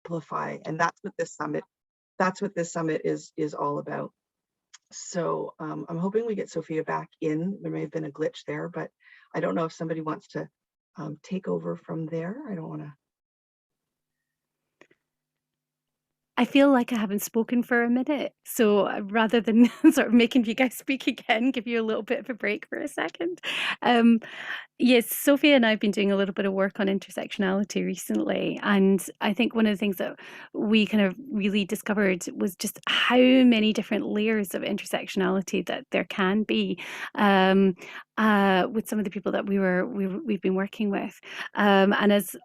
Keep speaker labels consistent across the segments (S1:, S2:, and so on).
S1: amplify. And that's what this summit is all about. So I'm hoping we get Sofia back in. There may have been a glitch there, but I don't know if somebody wants to take over from there. I don't want to.
S2: I feel like I haven't spoken for a minute, so rather than sort of making you guys speak again, give you a little bit of a break for a second. Yes, Sophia and I have been doing a little bit of work on intersectionality recently, and I think one of the things that we kind of really discovered was just how many different layers of intersectionality that there can be with some of the people that we've been working with, and as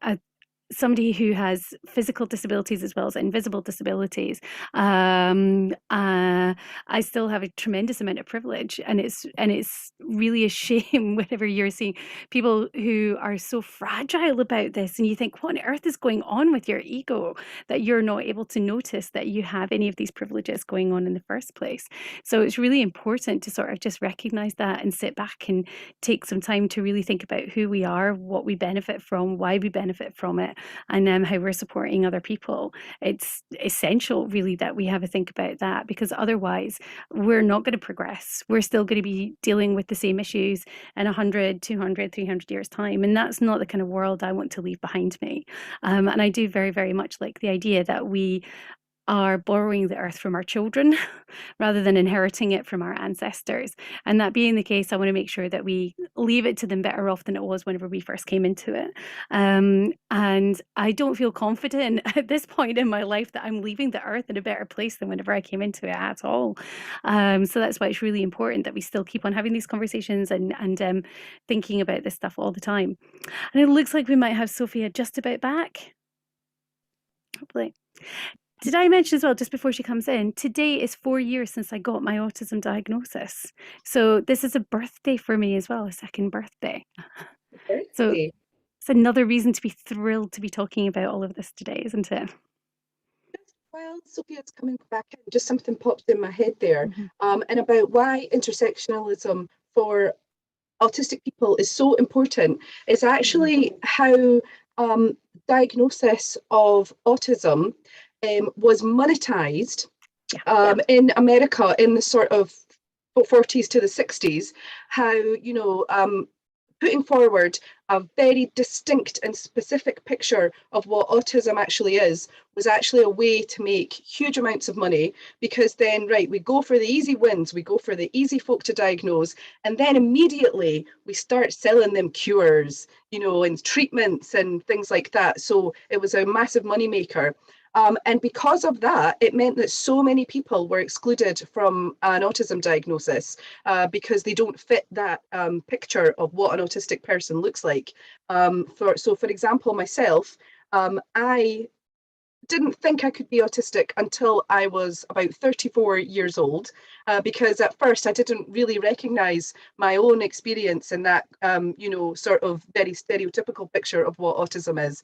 S2: somebody who has physical disabilities as well as invisible disabilities, I still have a tremendous amount of privilege, and it's really a shame whenever you're seeing people who are so fragile about this, and you think, what on earth is going on with your ego that you're not able to notice that you have any of these privileges going on in the first place. So it's really important to sort of just recognize that and sit back and take some time to really think about who we are, what we benefit from, why we benefit from it, and how we're supporting other people. It's essential really that we have a think about that, because otherwise we're not going to progress. We're still going to be dealing with the same issues in 100, 200, 300 years time, and that's not the kind of world I want to leave behind me. And I do very, very much like the idea that we are borrowing the earth from our children rather than inheriting it from our ancestors. And that being the case, I want to make sure that we leave it to them better off than it was whenever we first came into it. And I don't feel confident at this point in my life that I'm leaving the earth in a better place than whenever I came into it at all. So that's why it's really important that we still keep on having these conversations and thinking about this stuff all the time. And it looks like we might have Sofia just about back. Hopefully. Did I mention as well, just before she comes in, today is 4 years since I got my autism diagnosis. So this is a birthday for me as well, a second birthday. So it's another reason to be thrilled to be talking about all of this today, isn't it?
S3: Well, Sophia's coming back in. Just something popped in my head there, and about why intersectionalism for autistic people is so important. Is actually how diagnosis of autism was monetized in America in the sort of 40s to the 60s. How, you know, putting forward a very distinct and specific picture of what autism actually is was actually a way to make huge amounts of money, because then, right, we go for the easy wins, we go for the easy folk to diagnose, and then immediately we start selling them cures, you know, and treatments and things like that. So it was a massive money maker. And because of that, it meant that so many people were excluded from an autism diagnosis because they don't fit that picture of what an autistic person looks like. So for example, myself, I didn't think I could be autistic until I was about 34 years old, because at first I didn't really recognize my own experience in that, you know, sort of very stereotypical picture of what autism is.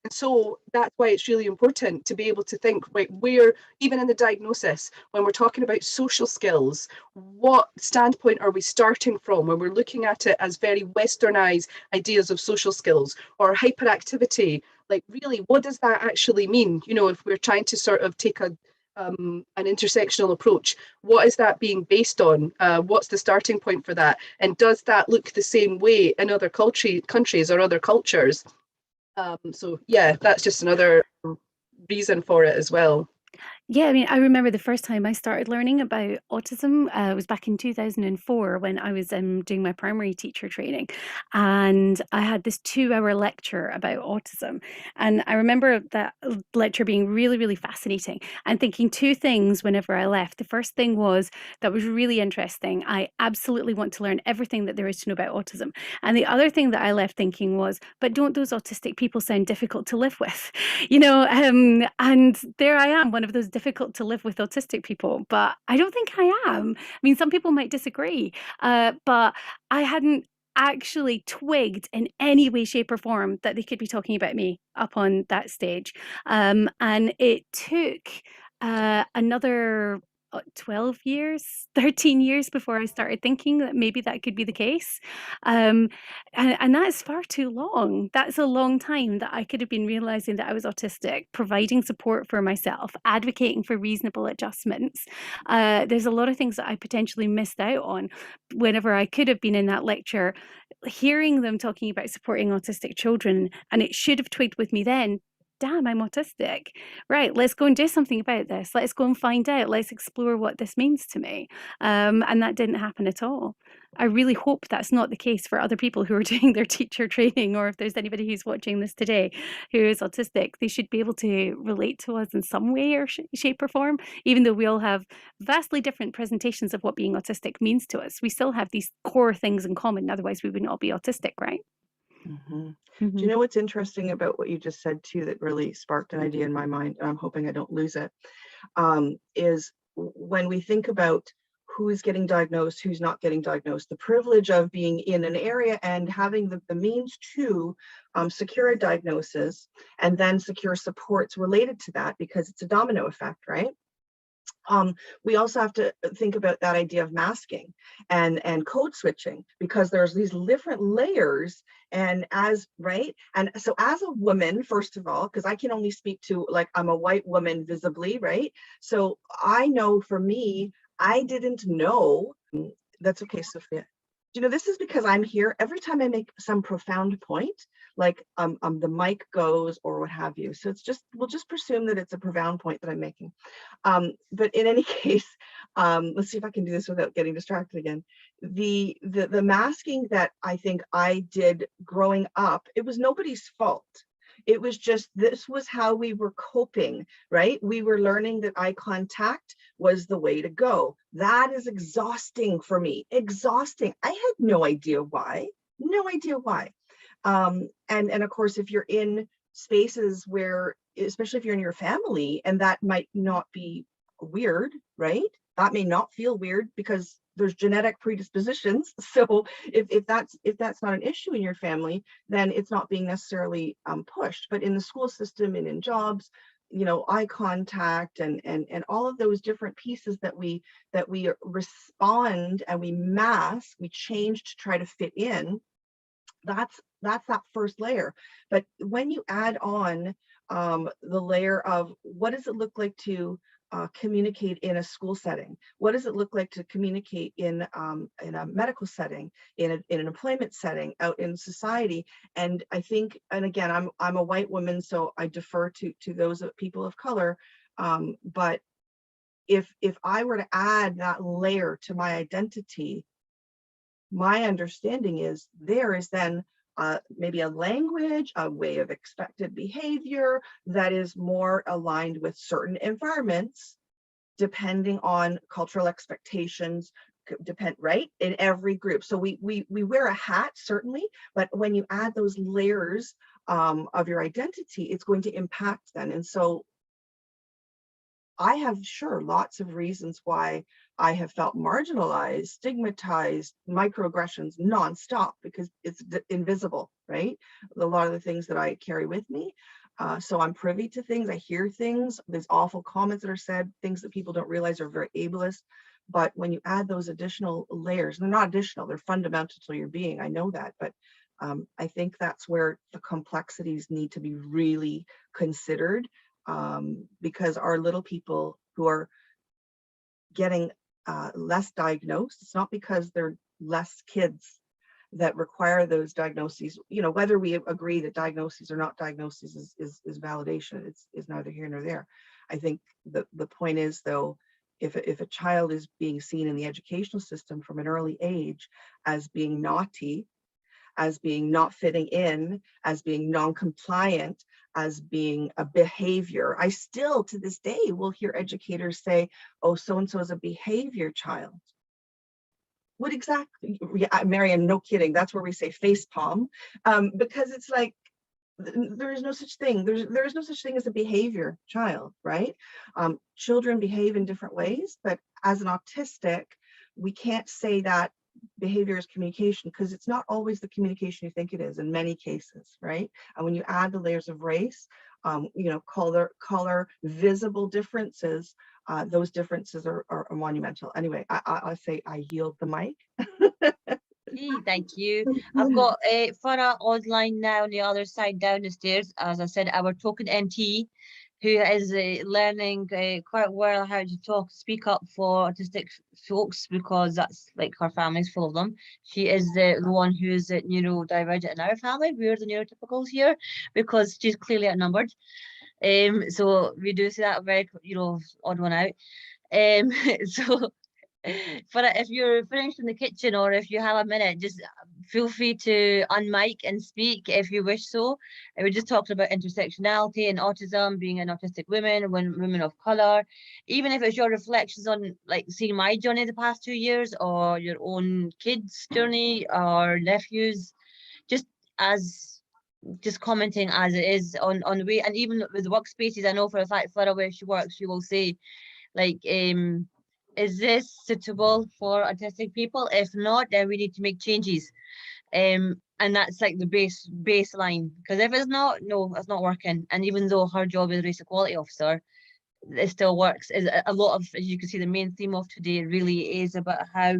S3: And so that's why it's really important to be able to think, right, where, even in the diagnosis, when we're talking about social skills, what standpoint are we starting from when we're looking at it as very westernized ideas of social skills or hyperactivity? Like, really, what does that actually mean? You know, if we're trying to sort of take an intersectional approach, what is that being based on? What's the starting point for that? And does that look the same way in other countries or other cultures? So yeah, that's just another reason for it as well.
S2: Yeah, I mean, I remember the first time I started learning about autism was back in 2004 when I was doing my primary teacher training, and I had this 2-hour lecture about autism. And I remember that lecture being really, really fascinating and thinking two things whenever I left. The first thing was, that was really interesting. I absolutely want to learn everything that there is to know about autism. And the other thing that I left thinking was, but don't those autistic people sound difficult to live with? You know, and there I am, one of those difficult to live with autistic people, but I don't think I am. I mean, some people might disagree, but I hadn't actually twigged in any way, shape, or form that they could be talking about me up on that stage. And it took another 12 years, 13 years before I started thinking that maybe that could be the case. And that's far too long. That's a long time that I could have been realizing that I was autistic, providing support for myself, advocating for reasonable adjustments. There's a lot of things that I potentially missed out on whenever I could have been in that lecture, hearing them talking about supporting autistic children, and it should have twigged with me then. Damn, I'm autistic. Right, let's go and do something about this. Let's go and find out. Let's explore what this means to me. And that didn't happen at all. I really hope that's not the case for other people who are doing their teacher training, or if there's anybody who's watching this today who is autistic, they should be able to relate to us in some way or shape or form, even though we all have vastly different presentations of what being autistic means to us. We still have these core things in common, otherwise we would not be autistic, right?
S1: Do you know what's interesting about what you just said too that really sparked an idea in my mind, and I'm hoping I don't lose it, is when we think about who's getting diagnosed, who's not getting diagnosed, the privilege of being in an area and having the means to secure a diagnosis and then secure supports related to that, because it's a domino effect, right? We also have to think about that idea of masking and code switching, because there's these different layers. And right, and so as a woman, first of all, because I can only speak to, like, I'm a white woman visibly, right? So I know for me, I didn't know. That's okay, Sophia. You know, this is because I'm here. Every time I make some profound point, like the mic goes or what have you. So it's just, we'll just presume that it's a profound point that I'm making. But in any case, let's see if I can do this without getting distracted again. The masking that I think I did growing up, it was nobody's fault. It was just, this was how we were coping, right? We were learning that eye contact was the way to go. That is exhausting for me, exhausting. I had no idea why, no idea why. And of course, if you're in spaces where, especially if you're in your family, and that might not be weird, right? That may not feel weird because there's genetic predispositions. So if that's not an issue in your family, then it's not being necessarily pushed. But in the school system and in jobs, you know, eye contact and all of those different pieces that we respond and we mask, we change to try to fit in. That's that first layer. But when you add on the layer of what does it look like to communicate in a school setting? What does it look like to communicate in a medical setting, in an employment setting, out in society? And I think, and again, I'm a white woman, so I defer to those people of color. But if I were to add that layer to my identity, my understanding is there is then maybe a language, a way of expected behavior that is more aligned with certain environments, depending on cultural expectations, right, in every group. So we wear a hat, certainly, but when you add those layers of your identity, it's going to impact then. And so I have, sure, lots of reasons why I have felt marginalized, stigmatized, microaggressions nonstop, because it's invisible, right? A lot of the things that I carry with me. So I'm privy to things, I hear things, there's awful comments that are said, things that people don't realize are very ableist. But when you add those additional layers, they're not additional, they're fundamental to your being, I know that, but I think that's where the complexities need to be really considered. Because our little people who are getting less diagnosed, it's not because they're less kids that require those diagnoses. You know, whether we agree that diagnoses or not diagnoses is validation. It's neither here nor there. I think the point is, though, if a child is being seen in the educational system from an early age as being naughty, as being not fitting in, as being non-compliant, as being a behavior. I still, to this day, will hear educators say, oh, so-and-so is a behavior child. What exactly? Yeah, Marion, no kidding. That's where we say face palm, because it's like, there is no such thing. There is no such thing as a behavior child, right? Children behave in different ways, but as an autistic, we can't say that behavior is communication, because it's not always the communication you think it is in many cases, right? And when you add the layers of race, you know, color, visible differences, those differences are monumental. Anyway, I say I yield the mic.
S4: Thank you. I've got Farah online now on the other side down the stairs. As I said, our token MT, who is learning quite well how to speak up for autistic folks, because that's like her family's full of them. She is the one who is neurodivergent in our family. We're the neurotypicals here because she's clearly outnumbered. So we do see that very, odd one out. So if you're finished in the kitchen, or if you have a minute, just feel free to unmic and speak if you wish so. We just talked about intersectionality and autism, being an autistic women of color, even if it's your reflections on like seeing my journey the past 2 years, or your own kids' journey or nephews, just commenting as it is on the way. And even with workspaces, I know for a fact Flora, where she works, she will say like, is this suitable for autistic people? If not, then we need to make changes. And that's like the baseline, because if it's not, no, it's not working. And even though her job is race equality officer, it still works. Is a lot of, as you can see, the main theme of today really is about how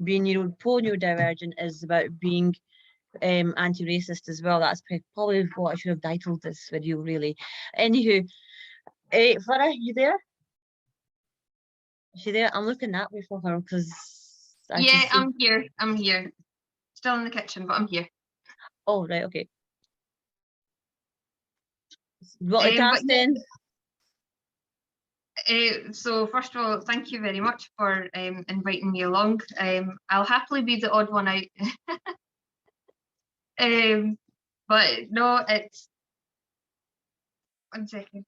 S4: being neurodivergent is about being anti-racist as well. That's probably what I should have titled this video, really. Anywho, Farah, you there? Is she there? I'm looking that way for her because
S5: yeah, I'm here. I'm here. Still in the kitchen, but I'm here.
S4: Oh, right, okay. Multitasking.
S5: So first of all, thank you very much for inviting me along. I'll happily be the odd one out. But no, it's 1 second.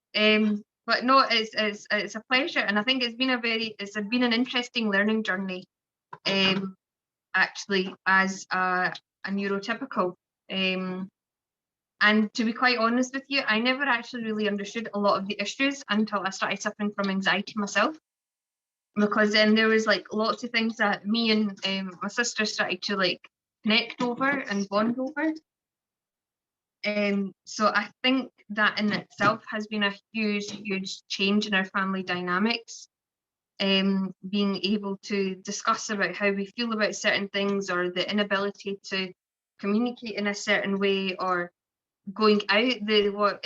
S5: But no, it's a pleasure, and I think it's been an interesting learning journey. Actually, as a neurotypical. And to be quite honest with you, I never actually really understood a lot of the issues until I started suffering from anxiety myself. Because then there was like lots of things that me and my sister started to like connect over and bond over. So I think that in itself has been a huge change in our family dynamics. Being able to discuss about how we feel about certain things, or the inability to communicate in a certain way, or going out, what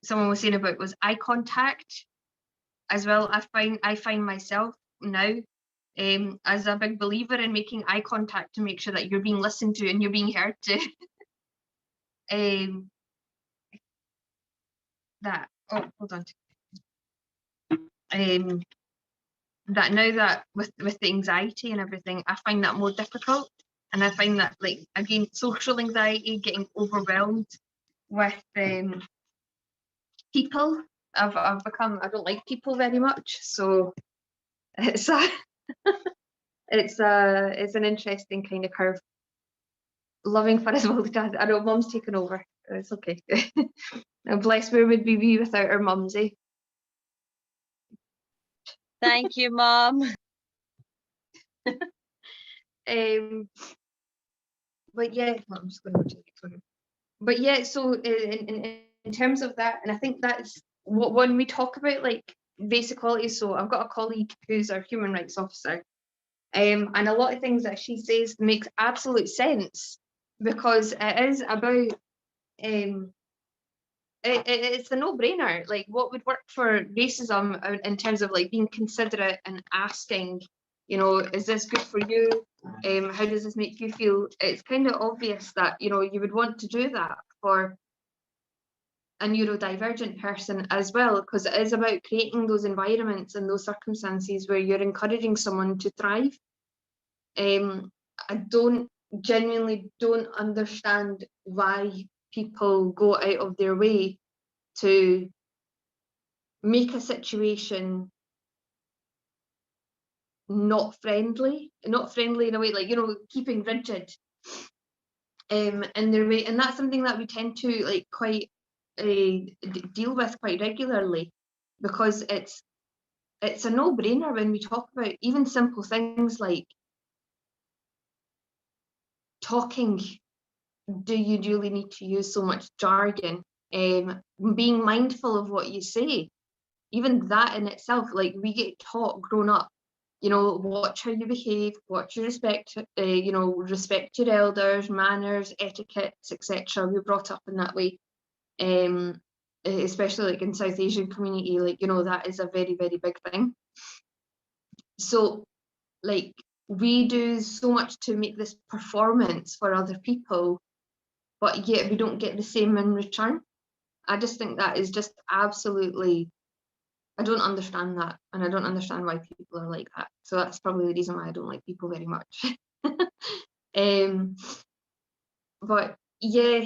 S5: someone was saying about was eye contact as well. I find myself now as a big believer in making eye contact to make sure that you're being listened to and you're being heard to. That hold on. That now that with the anxiety and everything, I find that more difficult. And I find that, like, again, social anxiety, getting overwhelmed with people. I've become, I don't like people very much, so it's it's an interesting kind of curve. Loving for as well as I know Mum's taken over. It's okay. Bless, where would we be without our mums, eh?
S4: Thank you, Mom.
S5: But yeah, I'm just going to take it. But yeah, so in terms of that, and I think that's what when we talk about like race equality. So I've got a colleague who's our human rights officer, and a lot of things that she says makes absolute sense, because it is about it's a no-brainer. Like, what would work for racism in terms of like being considerate and asking, is this good for you? How does this make you feel? It's kind of obvious that you would want to do that for a neurodivergent person as well, because it is about creating those environments and those circumstances where you're encouraging someone to thrive. I genuinely don't understand why people go out of their way to make a situation not friendly in a way, like, keeping rigid in their way. And that's something that we tend to like quite deal with quite regularly, because it's a no-brainer when we talk about even simple things like talking. Do you really need to use so much jargon? Being mindful of what you say. even that in itself, like we get taught grown up, you know, watch how you behave, watch your respect, you know, respect your elders, manners, etiquettes, etc. We're brought up in that way. Especially like in South Asian community, like, you know, that is a very, very big thing. So like we do so much to make this performance for other people, but yet we don't get the same in return. I just think that is just absolutely, I don't understand that, and I don't understand why people are like that. So that's probably the reason why I don't like people very much. But yeah,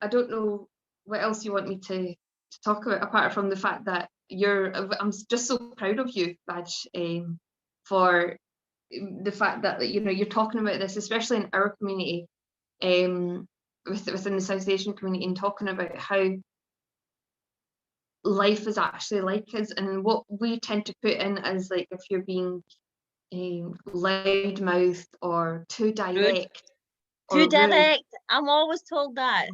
S5: I don't know what else you want me to talk about, apart from the fact that I'm just so proud of you, Badge, for the fact that, you know, you're talking about this, especially in our community, within the South Asian community, and talking about how life is actually like us, and what we tend to put in as like if you're being loudmouthed or too direct.
S4: Too
S5: or rude.
S4: direct. I'm always told that.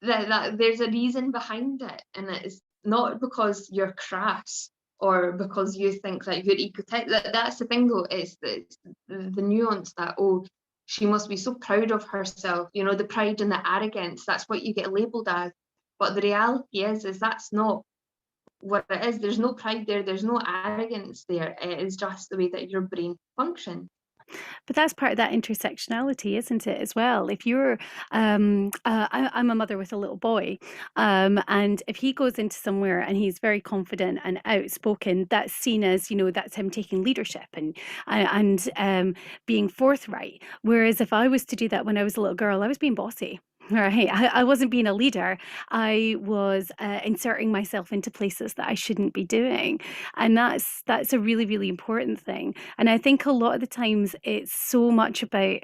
S5: that there's a reason behind it, and it's not because you're crass or because you think that you're egotistic. That's the thing though, it's the nuance that, oh, she must be so proud of herself, you know, the pride and the arrogance, that's what you get labelled as. But the reality is that's not what it is. There's no pride there, there's no arrogance there. It is just the way that your brain functions.
S2: But that's part of that intersectionality, isn't it, as well? If you're, I'm a mother with a little boy, and if he goes into somewhere and he's very confident and outspoken, that's seen as, you know, that's him taking leadership and being forthright. Whereas if I was to do that when I was a little girl, I was being bossy. Right. I wasn't being a leader. I was inserting myself into places that I shouldn't be doing. And that's a really, really important thing. And I think a lot of the times it's so much about,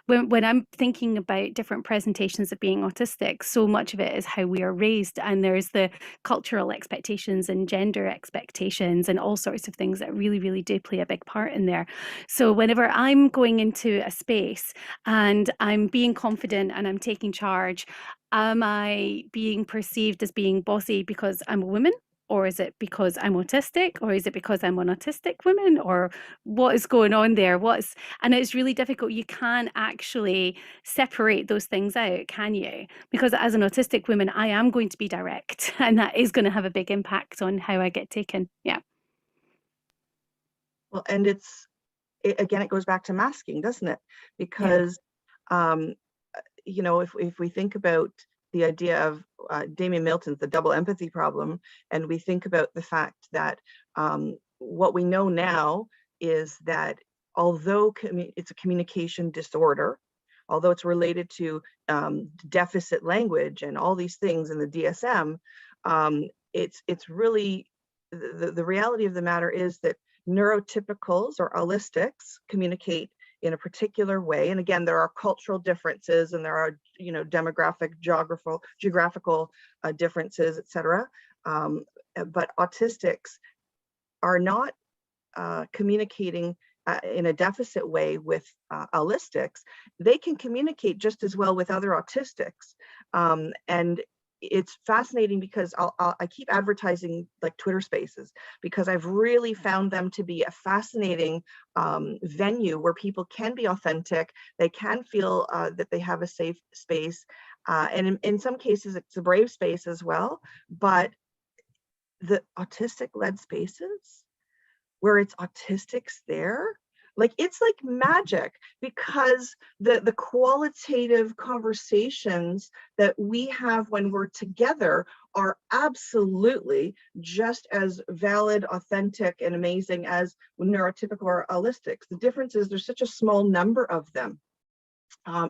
S2: when I'm thinking about different presentations of being autistic, so much of it is how we are raised. And there's the cultural expectations and gender expectations and all sorts of things that really, really do play a big part in there. So whenever I'm going into a space and I'm being confident and I'm taking charge, am I being perceived as being bossy because I'm a woman? Or is it because I'm autistic? Or is it because I'm an autistic woman? Or what is going on there? And it's really difficult. You can't actually separate those things out, can you? Because as an autistic woman, I am going to be direct, and that is going to have a big impact on how I get taken. Yeah.
S1: Well, and again, it goes back to masking, doesn't it? Because, you know, if we think about the idea of Damien Milton's The Double Empathy Problem, and we think about the fact that what we know now is that although it's a communication disorder, although it's related to deficit language and all these things in the DSM, it's really, the reality of the matter is that neurotypicals or aulistics communicate in a particular way. And again, there are cultural differences, and there are, you know, demographic, geographical differences, etc. But autistics are not communicating in a deficit way with aulistics. They can communicate just as well with other autistics. And it's fascinating because I keep advertising like Twitter Spaces, because I've really found them to be a fascinating venue where people can be authentic. They can feel that they have a safe space. And in some cases, it's a brave space as well. But the autistic-led spaces where it's autistics there, like it's like magic, because the qualitative conversations that we have when we're together are absolutely just as valid, authentic, and amazing as neurotypical or aulistics. The difference is there's such a small number of them.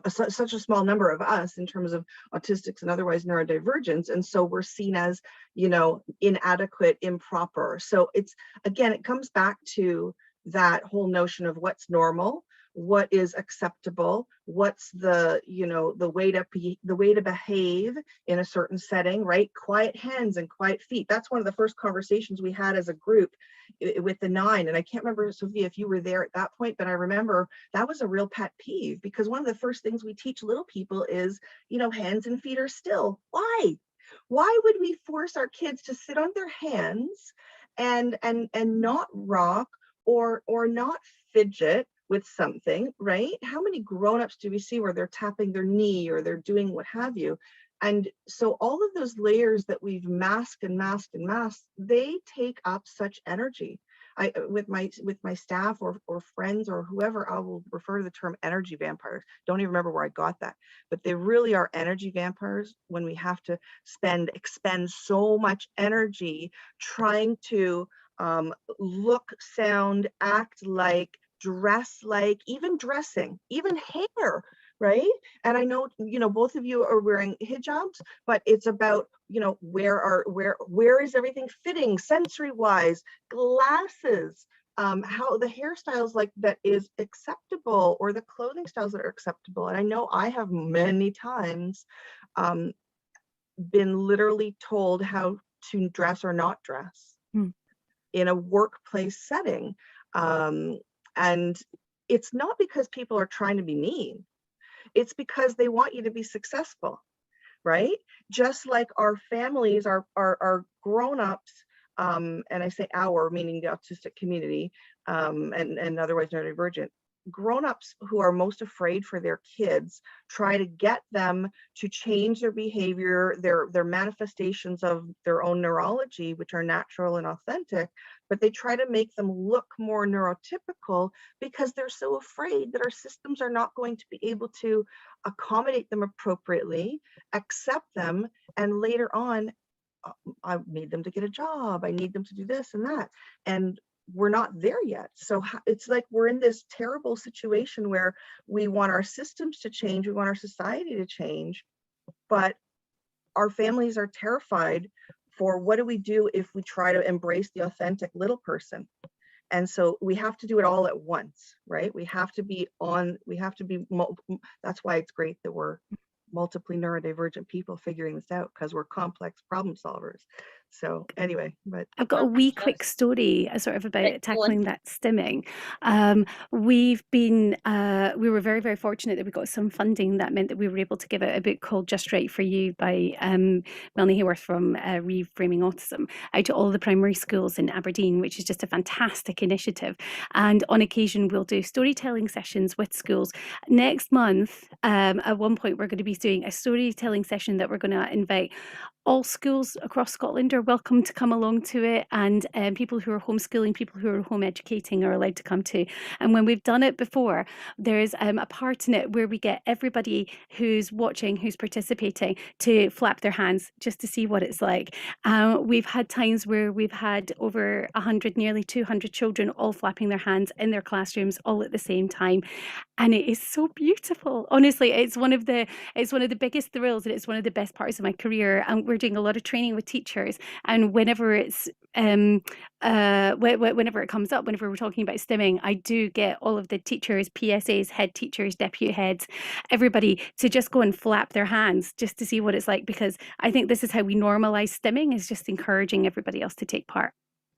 S1: Such a small number of us in terms of autistics and otherwise neurodivergents, and so we're seen as, you know, inadequate, improper. So it's, again, it comes back to that whole notion of what's normal, what is acceptable, what's the, you know, the way to behave in a certain setting, right? Quiet hands and quiet feet. That's one of the first conversations we had as a group with the 9. And I can't remember, Sofia, if you were there at that point, but I remember that was a real pet peeve, because one of the first things we teach little people is, you know, hands and feet are still. Why? Why would we force our kids to sit on their hands and not rock or not fidget with something, right? How many grown-ups do we see where they're tapping their knee or they're doing what have you? And so all of those layers that we've masked and masked and masked, they take up such energy. With my staff or friends or whoever, I will refer to the term energy vampires. Don't even remember where I got that, but they really are energy vampires when we have to expend so much energy trying to look, sound, act like, dress like, even dressing, even hair, right? And I know, you know, both of you are wearing hijabs, but it's about, you know, where is everything fitting sensory wise, glasses, how the hairstyles like that is acceptable, or the clothing styles that are acceptable. And I know I have many times been literally told how to dress or not dress in a workplace setting. And it's not because people are trying to be mean. It's because they want you to be successful, right? Just like our families, our grown-ups, and I say our, meaning the autistic community, and otherwise neurodivergent, grown-ups who are most afraid for their kids try to get them to change their behavior, their manifestations of their own neurology, which are natural and authentic, but they try to make them look more neurotypical because they're so afraid that our systems are not going to be able to accommodate them appropriately, accept them, and later on, I need them to get a job, I need them to do this and that. And we're not there yet. So it's like we're in this terrible situation where we want our systems to change, we want our society to change, but our families are terrified for what do we do if we try to embrace the authentic little person. And so we have to do it all at once, right? We have to be that's why it's great that we're multiply neurodivergent people figuring this out, because we're complex problem solvers. So anyway, but
S2: I've got a wee quick story sort of about tackling that stimming. We were very, very fortunate that we got some funding that meant that we were able to give out a book called Just Right for You by Melanie Hayworth from Reframing Autism out to all the primary schools in Aberdeen, which is just a fantastic initiative. And on occasion, we'll do storytelling sessions with schools. Next month, at one point, we're going to be doing a storytelling session that we're going to invite all schools across Scotland are welcome to come along to it, and people who are homeschooling, people who are home educating are allowed to come too. And when we've done it before, there's a part in it where we get everybody who's watching, who's participating, to flap their hands just to see what it's like. We've had times where we've had over 100, nearly 200 children all flapping their hands in their classrooms all at the same time. And it is so beautiful. Honestly, it's one of the biggest thrills, and it's one of the best parts of my career. And we're doing a lot of training with teachers. And whenever it's whenever it comes up, whenever we're talking about stimming, I do get all of the teachers, PSAs, head teachers, deputy heads, everybody to just go and flap their hands just to see what it's like, because I think this is how we normalize stimming, is just encouraging everybody else to take part.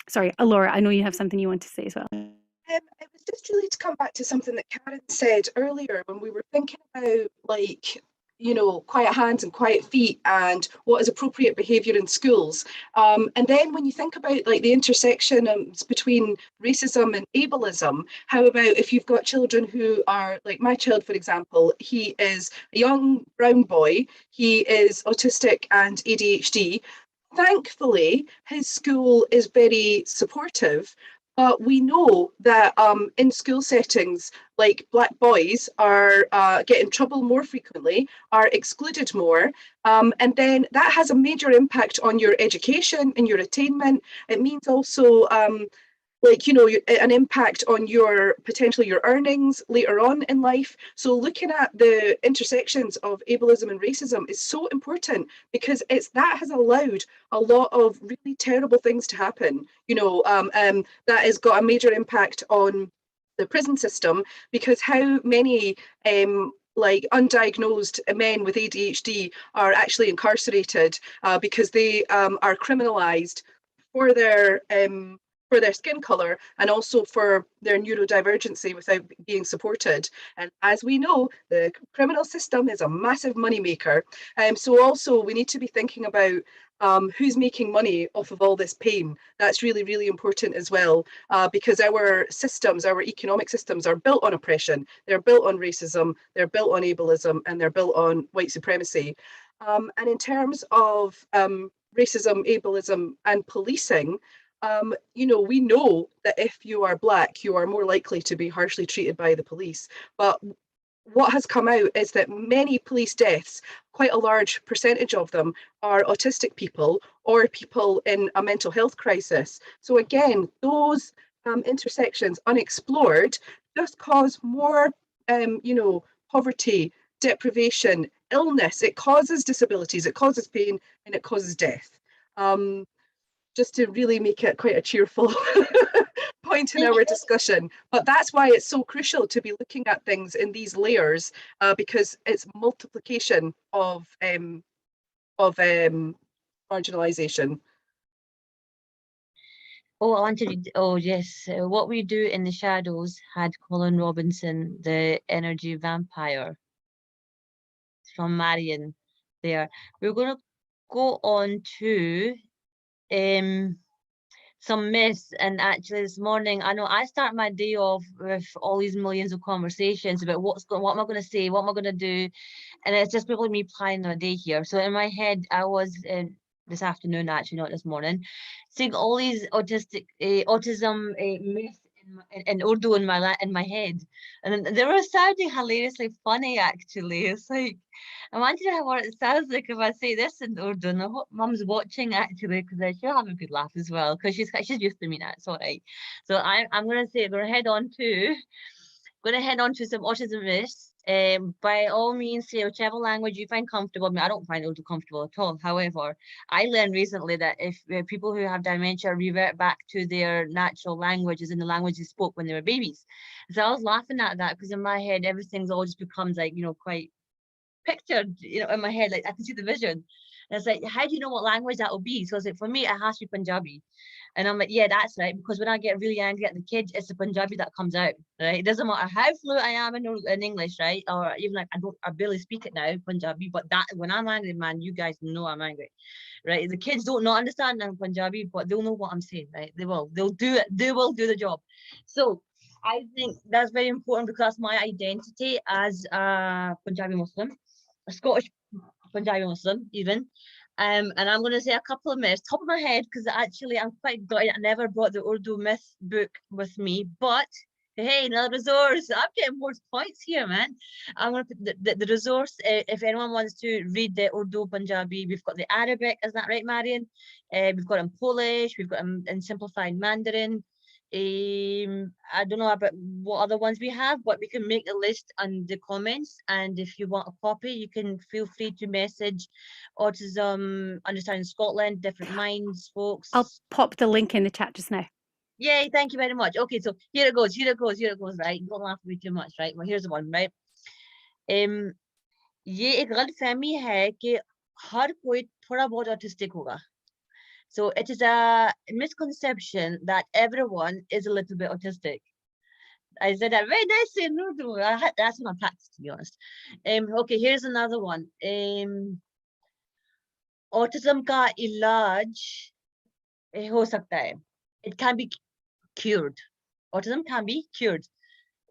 S2: Sorry, Laura, I know you have something you want to say as well.
S3: It was just really to come back to something that Karen said earlier when we were thinking about, like, you know, quiet hands and quiet feet and what is appropriate behaviour in schools. And then when you think about like the intersections between racism and ableism, how about if you've got children who are, like my child, for example, he is a young brown boy, he is autistic and ADHD. Thankfully, his school is very supportive. But we know that in school settings, like Black boys are get in trouble more frequently, are excluded more, and then that has a major impact on your education and your attainment. It means also like, you know, an impact on your potentially your earnings later on in life. So looking at the intersections of ableism and racism is so important, because that has allowed a lot of really terrible things to happen, you know, that has got a major impact on the prison system, because how many like undiagnosed men with ADHD are actually incarcerated because they are criminalized for their for their skin color and also for their neurodivergency without being supported. And as we know, the criminal system is a massive moneymaker. So also we need to be thinking about who's making money off of all this pain. That's really, really important as well, because our systems, our economic systems are built on oppression. They're built on racism, they're built on ableism, and they're built on white supremacy. And in terms of racism, ableism, and policing, you know, we know that if you are Black, you are more likely to be harshly treated by the police. But what has come out is that many police deaths, quite a large percentage of them, are autistic people or people in a mental health crisis. So again, those intersections unexplored just cause more, you know, poverty, deprivation, illness. It causes disabilities, it causes pain, and it causes death. Just to really make it quite a cheerful point in our discussion. But that's why it's so crucial to be looking at things in these layers, because it's multiplication of marginalization.
S4: Oh, I want to read. Oh, yes. What We Do in the Shadows had Colin Robinson, the energy vampire. It's from Marion there. We're going to go on to some myths. And actually this morning, I know I start my day off with all these millions of conversations about what am I going to say, what am I going to do, and it's just really me planning my day here. So in my head, I was this afternoon, actually not this morning, seeing all these autism myths in Urdu in my head, and they were sounding hilariously funny. Actually, it's like, I wanted to know what it sounds like if I say this in Urdu. And I hope Mum's watching, actually, because she'll have a good laugh as well, because she's used to me now. It's all right. So I'm going to say we're going to head on to some autism myths. By all means, say whichever language you find comfortable. I mean, I don't find Urdu comfortable at all. However, I learned recently that if people who have dementia revert back to their natural languages and the language they spoke when they were babies. So I was laughing at that, because in my head, everything's all just becomes like, you know, quite pictured, you know, in my head, like I can see the vision. And it's like, how do you know what language that will be? So it's like, for me, it has to be Punjabi. And I'm like, yeah, that's right, because when I get really angry at the kids, it's the Punjabi that comes out, right? It doesn't matter how fluent I am in English, right? Or even like I barely speak it now, Punjabi, but that when I'm angry, man, you guys know I'm angry, right? The kids don't not understand Punjabi, but they'll know what I'm saying, right? They'll do it, they will do the job. So I think that's very important, because my identity as a Punjabi Muslim, a Scottish Punjabi Muslim even. And I'm going to say a couple of myths, top of my head, because actually I'm quite gutted I never brought the Urdu myth book with me. But hey, another resource. I'm getting more points here, man. I'm going to put the resource. If anyone wants to read the Urdu Punjabi, we've got the Arabic, is that right, Marion? We've got in Polish, we've got in simplified Mandarin. I don't know about what other ones we have, but we can make a list on the comments, and if you want a copy, you can feel free to message Autism Understanding Scotland, Different Minds folks.
S2: I'll pop the link in the chat just now.
S4: Yay, thank you very much. Okay, so here it goes, right? Don't laugh at me too much, right? Well, here's the one, right? ये एक गलतफहमी है कि हर कोई थोड़ा बहुत autistic होगा. So it is a misconception that everyone is a little bit autistic. I said that very nicely in Urdu. That's my practice, to be honest. Okay, here's another one. Autism का इलाज हो सकता है. It can be cured. Autism can be cured.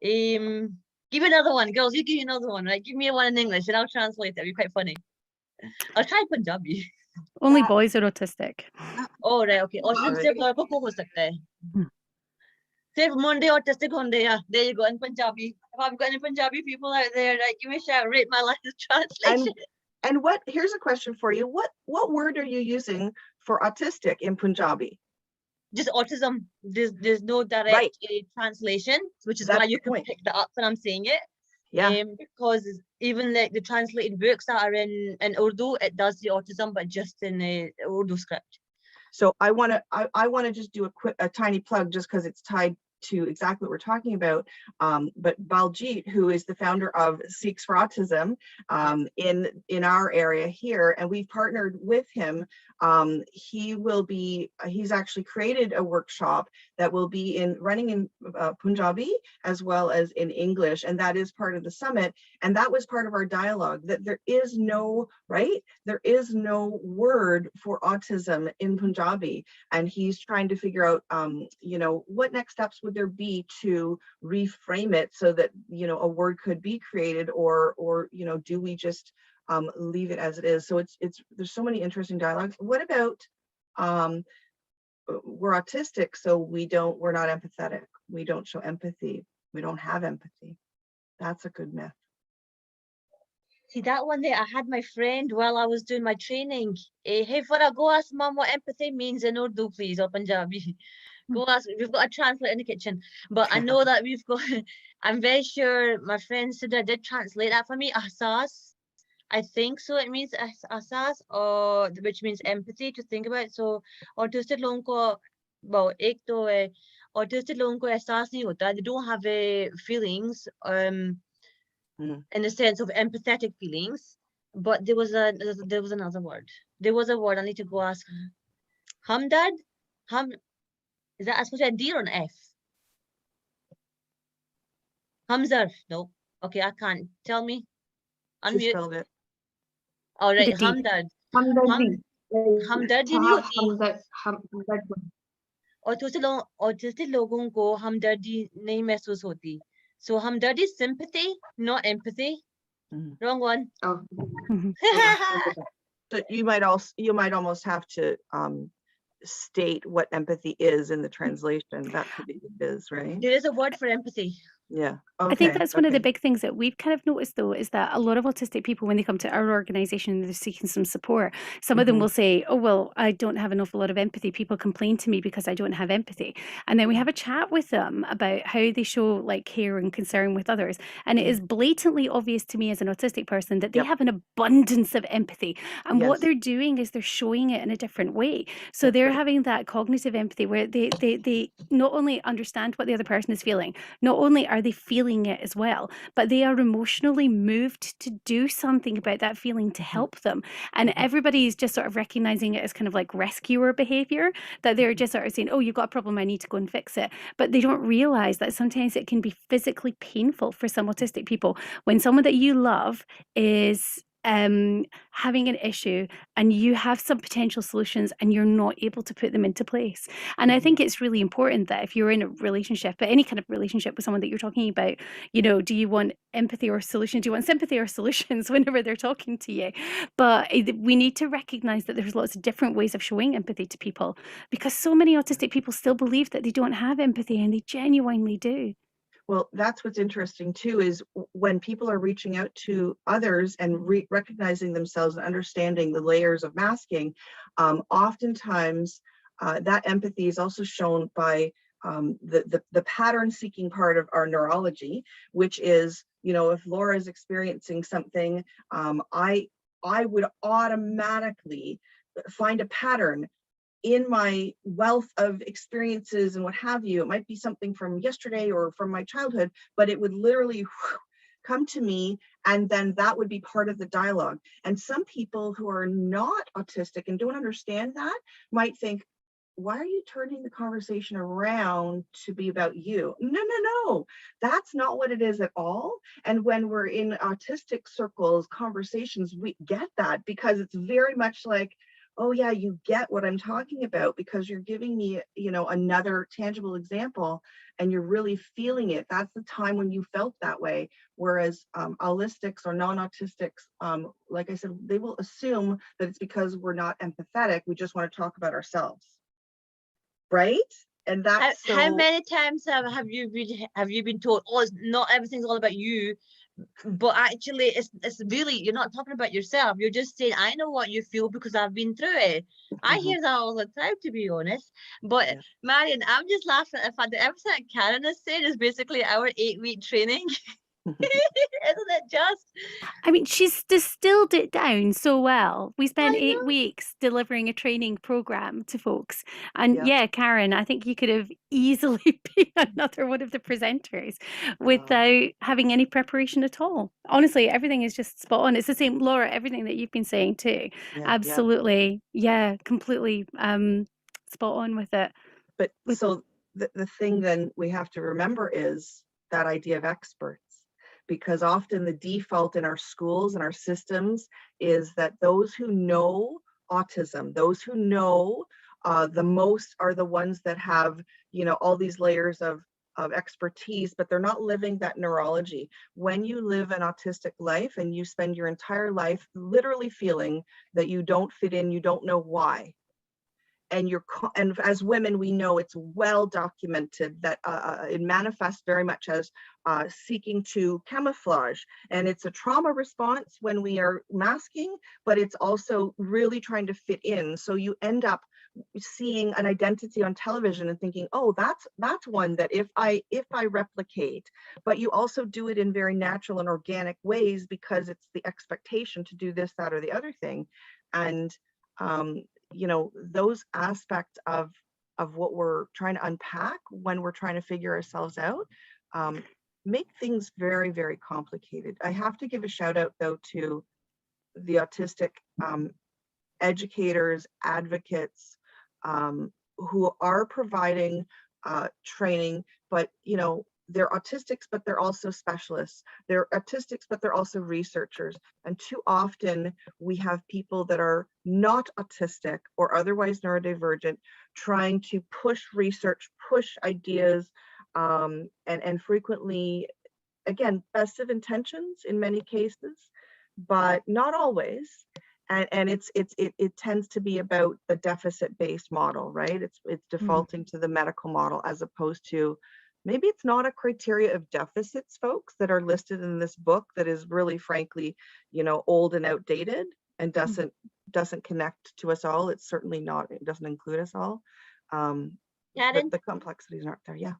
S4: Give me another one, girls. You give me another one, right? Give me one in English, and I'll translate it. It'll be quite funny. I'll try Punjabi.
S2: Only boys are autistic.
S4: Oh, right, okay. Autism सिर्फ लड़कों को हो सकता है. सिर्फ मुंडे autistic होंगे या. There you go, in Punjabi. If I've got any Punjabi people out there, right, give me a shout, rate my last translation.
S1: And here's a question for you. What word are you using for autistic in Punjabi?
S4: Just autism. There's no direct translation, which is why you can pick that up when I'm saying it.
S1: Yeah.
S4: Because even like the translated books that are in Urdu, it does the autism, but just in the Urdu script.
S1: So I want to just do a tiny plug, just because it's tied to exactly what we're talking about. But Baljit, who is the founder of Seeks for Autism in our area here, and we've partnered with him. He's actually created a workshop that will be running in Punjabi as well as in English, and that is part of the summit. And that was part of our dialogue, that there is no word for autism in Punjabi, and he's trying to figure out what next steps would there be to reframe it so that a word could be created, or do we just leave it as it is? So there's so many interesting dialogues. What about we're autistic, so we're not empathetic, we don't show empathy, we don't have empathy? That's a good myth.
S4: See, that one there, I had my friend while I was doing my training. Hey, Farah, go ask mum what empathy means in Urdu, please, or Punjabi. Go ask, we've got a translator in the kitchen. But I know that we've got, I'm very sure my friend Sudha did translate that for me. Ahsas, I think so. It means ahsas, or which means empathy, to think about. So, autistic लोगों को, well, एक तो autistic लोगों को एहसास नहीं होता. They don't have feelings. In the sense of empathetic feelings, but there was another word. There was a word I need to go ask. Hamdard? Is that supposed to be a D or an F? Hamzarf? No. Okay, I can't. Tell me. Unmute.
S1: She spelled it.
S4: All right,
S2: With a D.
S4: Hamdard.
S5: Hamdardi.
S4: हमदर्दी नहीं होती. Autistic लोगों को हमदर्दी नहीं महसूस होती. So हमदर्दी is sympathy, not empathy. Wrong one.
S5: Oh.
S1: So you might almost have to state what empathy is in the translation. That could be what it is, right?
S4: There is a word for empathy.
S1: Yeah. Okay.
S2: I think that's one of the big things that we've kind of noticed, though, is that a lot of autistic people, when they come to our organisation and they're seeking some support, some of them will say, oh, well, I don't have an awful lot of empathy. People complain to me because I don't have empathy. And then we have a chat with them about how they show like care and concern with others. And it is blatantly obvious to me as an autistic person that they have an abundance of empathy. And what they're doing is they're showing it in a different way. So they're having that cognitive empathy where they not only understand what the other person is feeling, not only are they feeling it as well, but they are emotionally moved to do something about that feeling to help them. And everybody's just sort of recognizing it as kind of like rescuer behavior, that they're just sort of saying, oh, you've got a problem, I need to go and fix it. But they don't realize that sometimes it can be physically painful for some autistic people when someone that you love is having an issue and you have some potential solutions and you're not able to put them into place. And I think it's really important that if you're in a relationship, but any kind of relationship with someone that you're talking about, do you want empathy or solution? Do you want sympathy or solutions whenever they're talking to you? But we need to recognize that there's lots of different ways of showing empathy to people, because so many autistic people still believe that they don't have empathy, and they genuinely do.
S1: Well, that's what's interesting too, is when people are reaching out to others and recognizing themselves and understanding the layers of masking, oftentimes that empathy is also shown by the pattern seeking part of our neurology, which is, if Laura is experiencing something, I would automatically find a pattern in my wealth of experiences and what have you. It might be something from yesterday or from my childhood, but it would literally come to me, and then that would be part of the dialogue. And some people who are not autistic and don't understand that might think, why are you turning the conversation around to be about you? No, that's not what it is at all. And when we're in autistic circles, conversations, we get that, because it's very much like, oh yeah, you get what I'm talking about, because you're giving me, another tangible example and you're really feeling it. That's the time when you felt that way. Whereas allistics or non-autistics, like I said, they will assume that it's because we're not empathetic. We just want to talk about ourselves, right? And that's
S4: how many times have you been told, oh, it's not everything's all about you, but actually it's really, you're not talking about yourself, you're just saying, I know what you feel because I've been through it. I hear that all the time, to be honest. But Marion, I'm just laughing at the fact that everything that Karen has said is basically our 8-week training. Isn't it just?
S2: I mean, she's distilled it down so well. We spent
S4: I
S2: 8
S4: know.
S2: weeks delivering a training program to folks. And
S1: Yeah.
S2: yeah, Karen, I think you could have easily been another one of the presenters without having any preparation at all. Honestly, everything is just spot on. It's the same, Laura, everything that you've been saying too.
S1: Yeah.
S2: Absolutely. Yeah, completely spot on with it.
S1: But
S2: With
S1: so the thing then we have to remember is that idea of experts, because often the default in our schools and our systems is that those who know autism, those who know the most are the ones that have, you know, all these layers of expertise, but they're not living that neurology. When you live an autistic life and you spend your entire life literally feeling that you don't fit in, you don't know why, and and as women, we know it's well documented that it manifests very much as seeking to camouflage, and it's a trauma response when we are masking, but it's also really trying to fit in. So you end up seeing an identity on television and thinking, oh, that's one that if I replicate, but you also do it in very natural and organic ways because it's the expectation to do this, that, or the other thing. And you know, those aspects of what we're trying to unpack when we're trying to figure ourselves out make things very, very complicated. I have to give a shout out though to the autistic educators, advocates who are providing training, but you know, they're autistics, but they're also specialists. They're autistics, but they're also researchers. And too often we have people that are not autistic or otherwise neurodivergent trying to push research, push ideas, and frequently, again, best of intentions in many cases, but not always. And it tends to be about the deficit-based model, right? It's defaulting to the medical model as opposed to, maybe it's not a criteria of deficits, folks, that are listed in this book that is really, frankly, you know, old and outdated and doesn't connect to us all. It's certainly not, it doesn't include us all.
S4: Karen,
S1: The complexities aren't there. Yeah.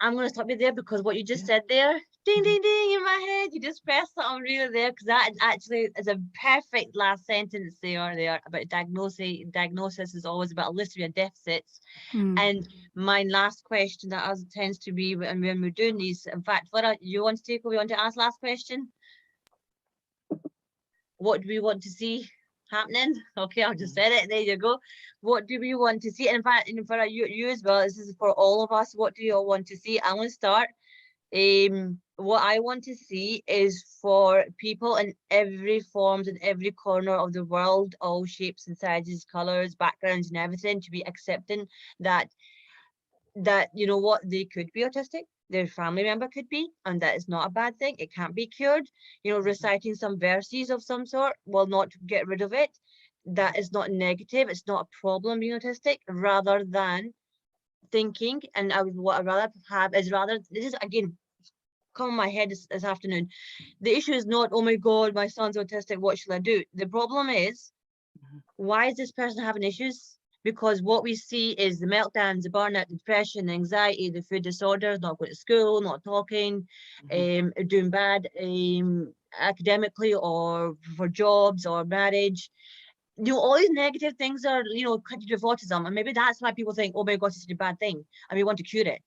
S4: I'm going to stop you there because what you just said there, ding, ding, ding in my head, you just pressed something really there, because that actually is a perfect last sentence there about diagnosis. Diagnosis is always about a list of your deficits. And my last question that as tends to be when we're doing these, in fact, Flora, you want to take over? You want to ask last question? What do we want to see happening? Okay, I'll just said it. There you go. What do we want to see? And in fact, for you as well, this is for all of us. What do you all want to see? I'm going to start. What I want to see is for people in every forms, in every corner of the world, all shapes and sizes, colors, backgrounds, and everything, to be accepting that you know what, they could be autistic, their family member could be, and that is not a bad thing. It can't be cured. You know, reciting some verses of some sort will not get rid of it. That is not negative. It's not a problem being autistic, rather than thinking, and what I'd rather have is, rather, this is again come in my head this afternoon, the issue is not, oh my god, my son's autistic, what shall I do? The problem is, why is this person having issues? Because what we see is the meltdowns, the burnout, the depression, the anxiety, the food disorders, not going to school, not talking, doing bad academically or for jobs or marriage. You know, all these negative things are, you know, connected with autism, and maybe that's why people think, oh my god, it's a bad thing, and we want to cure it.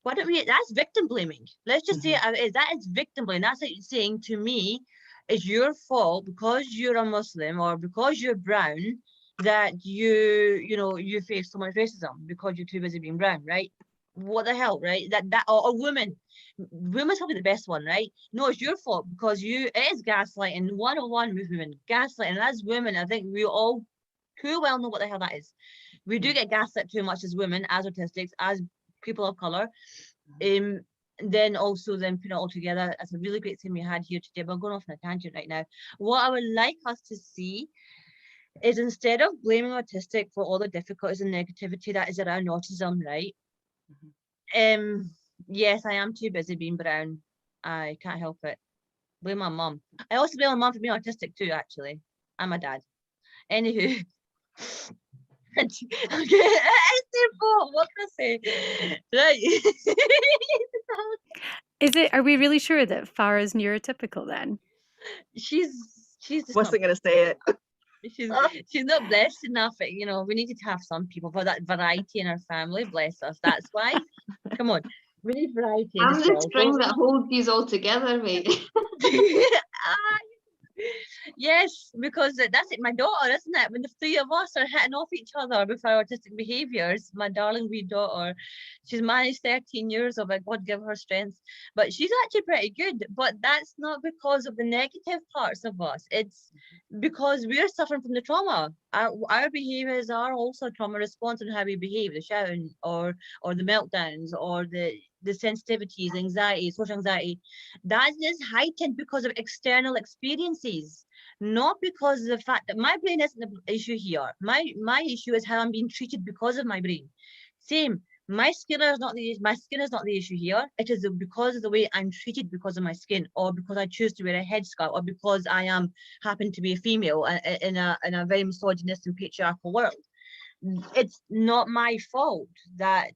S4: Why don't we? That's victim blaming. Let's just say it, that is victim blaming. That's like saying to me, it's your fault because you're a Muslim or because you're brown that you face so much racism because you're too busy being brown, right? What the hell, right? That or women's probably the best one, right? No, it's your fault because it is gaslighting. 101 with women, gaslighting. And as women, I think we all too well know what the hell that is. We do get gaslit too much as women, as autistics, as people of color. Then putting it all together, that's a really great thing we had here today, but I'm going off on a tangent right now. What I would like us to see is, instead of blaming autistic for all the difficulties and negativity that is around autism, right? Yes, I am too busy being brown. I can't help it. Blame my mum. I also blame my mum for being autistic too, actually. And my dad. Anywho. Okay, it's their fault. What can I say? Right.
S2: Are we really sure that Farah's neurotypical then?
S4: She's just not,
S1: Wasn't going to say it.
S4: she's not blessed enough. You know, we needed to have some people for that variety in our family. Bless us. That's why. Come on, we need variety in
S5: I'm
S4: this
S5: the
S4: world,
S5: string
S4: don't
S5: that holds these all together, mate.
S4: we? Yes, because that's it. My daughter, isn't it? When the three of us are hitting off each other with our autistic behaviours, my darling wee daughter, she's managed 13 years of it. God give her strength. But she's actually pretty good. But that's not because of the negative parts of us. It's because we're suffering from the trauma. Our behaviours are also trauma response on how we behave, the shouting or the meltdowns or the sensitivities, anxiety, social anxiety. That is heightened because of external experiences, not because of the fact that my brain isn't the issue here. My issue is how I'm being treated because of my brain. Same. My skin is not the issue here. It is because of the way I'm treated because of my skin, or because I choose to wear a headscarf, or because I happen to be a female in a very misogynist and patriarchal world. It's not my fault that,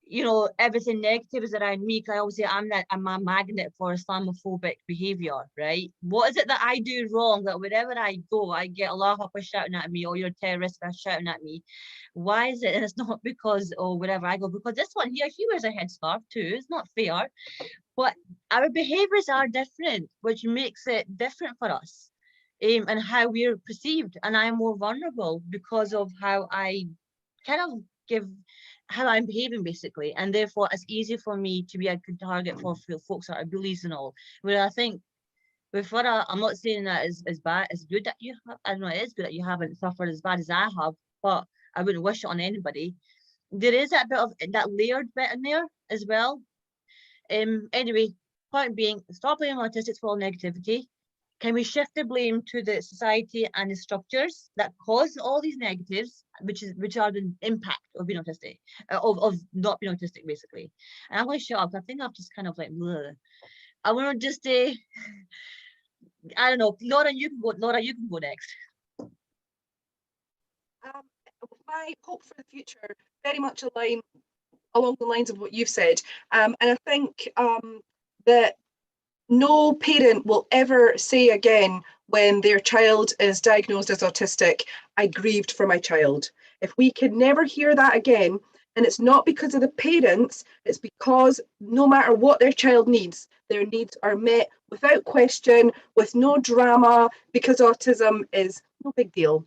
S4: you know, everything negative is around me, because I always say I'm a magnet for Islamophobic behavior, right? What is it that I do wrong that wherever I go, I get Allah Akbar shouting at me, or you're a terrorist shouting at me? Why is it? And it's not because, oh, wherever I go, because this one here, he wears a headscarf too. It's not fair. But our behaviors are different, which makes it different for us, and how we're perceived. And I'm more vulnerable because of how I kind of give, how I'm behaving basically, and therefore it's easy for me to be a good target for folks that are bullies and all. Where I think with what I'm not saying that is bad, it's good that you have, I don't know, it is good that you haven't suffered as bad as I have, but I wouldn't wish it on anybody. There is a bit of that layered bit in there as well. Anyway, point being, stop blaming autistics for all negativity. Can we shift the blame to the society and the structures that cause all these negatives, which are the impact of being autistic, of not being autistic, basically? And I'm going to shut up. I think I've just kind of like, bleh. I want to just say, I don't know, Laura, you can go next.
S3: My hope for the future very much along the lines of what you've said, and I think that no parent will ever say again when their child is diagnosed as autistic, I grieved for my child. If we can never hear that again, and it's not because of the parents, it's because no matter what their child needs, their needs are met without question, with no drama, because autism is no big deal.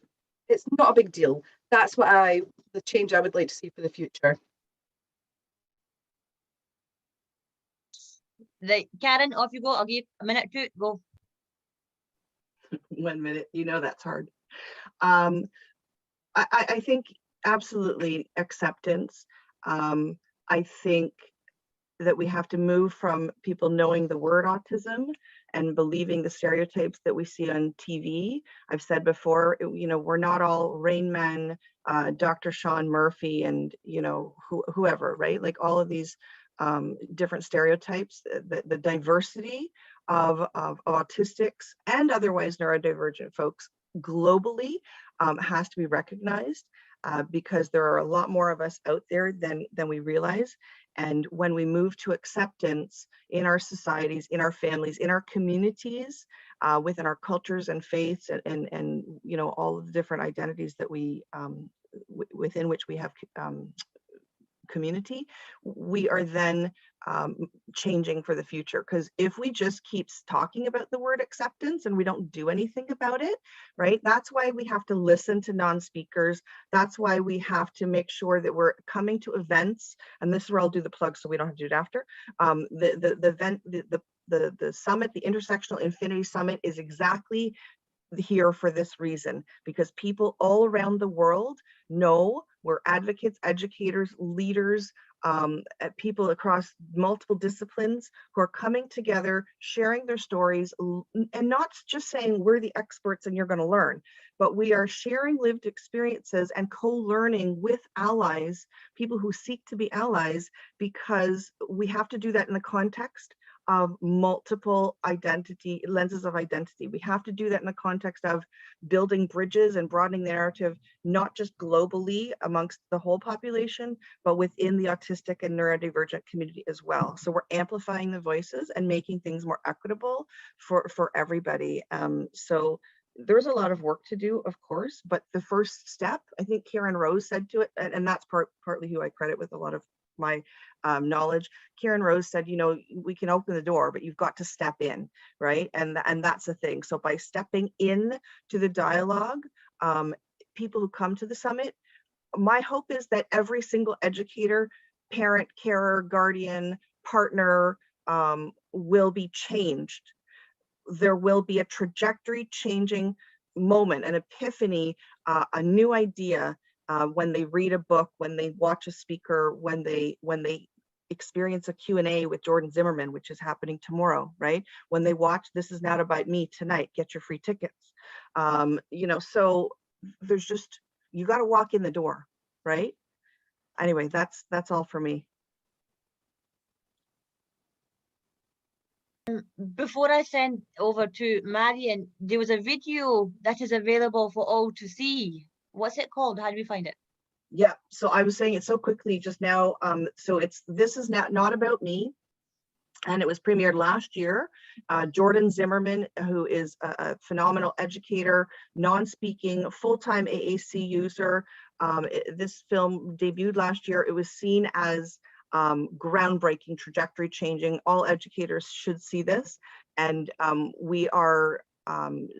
S3: It's not a big deal. That's the change I would like to see for the future.
S4: Right, Karen, off you go. I'll give a minute to go.
S1: 1 minute, you know that's hard. I think absolutely acceptance. I think that we have to move from people knowing the word autism and believing the stereotypes that we see on TV. I've said before, you know, we're not all Rain Man, Dr. Sean Murphy, and, you know, whoever, right? Like all of these different stereotypes, the diversity of autistics and otherwise neurodivergent folks globally has to be recognized, because there are a lot more of us out there than we realize. And when we move to acceptance in our societies, in our families, in our communities, within our cultures and faiths, and you know, all of the different identities that we within which we have community, we are then changing for the future. Because if we just keep talking about the word acceptance and we don't do anything about it, right? That's why we have to listen to non-speakers. That's why we have to make sure that we're coming to events. And this is where I'll do the plug so we don't have to do it after. The event, the summit, the Intersectional Infinity Summit, is exactly here for this reason, because people all around the world know we're advocates, educators, leaders, people across multiple disciplines who are coming together, sharing their stories, and not just saying we're the experts and you're going to learn, but we are sharing lived experiences and co-learning with allies, people who seek to be allies, because we have to do that in the context of multiple lenses of identity. We have to do that in the context of building bridges and broadening the narrative, not just globally amongst the whole population, but within the autistic and neurodivergent community as well. So we're amplifying the voices and making things more equitable for everybody. So there's a lot of work to do, of course, but the first step, I think Karen Rose said to it, and that's partly who I credit with a lot of my knowledge. Karen Rose said, you know, we can open the door, but you've got to step in, right? And that's the thing. So by stepping in to the dialogue, people who come to the summit, my hope is that every single educator, parent, carer, guardian, partner will be changed. There will be a trajectory changing moment, an epiphany, a new idea when they read a book, when they watch a speaker, when they experience a Q&A with Jordan Zimmerman, which is happening tomorrow, right? When they watch This Is Not About Me tonight, get your free tickets. You know, so there's just, you got to walk in the door, right? Anyway, that's all for me.
S4: Before I send over to Marion, there was a video that is available for all to see. What's it called? How do we find it?
S1: Yeah, so I was saying it so quickly just now. So it's This Is Not About Me, and it was premiered last year. Jordan Zimmerman, who is a phenomenal educator, non-speaking, full-time AAC user. This film debuted last year. It was seen as groundbreaking, trajectory changing. All educators should see this. And we are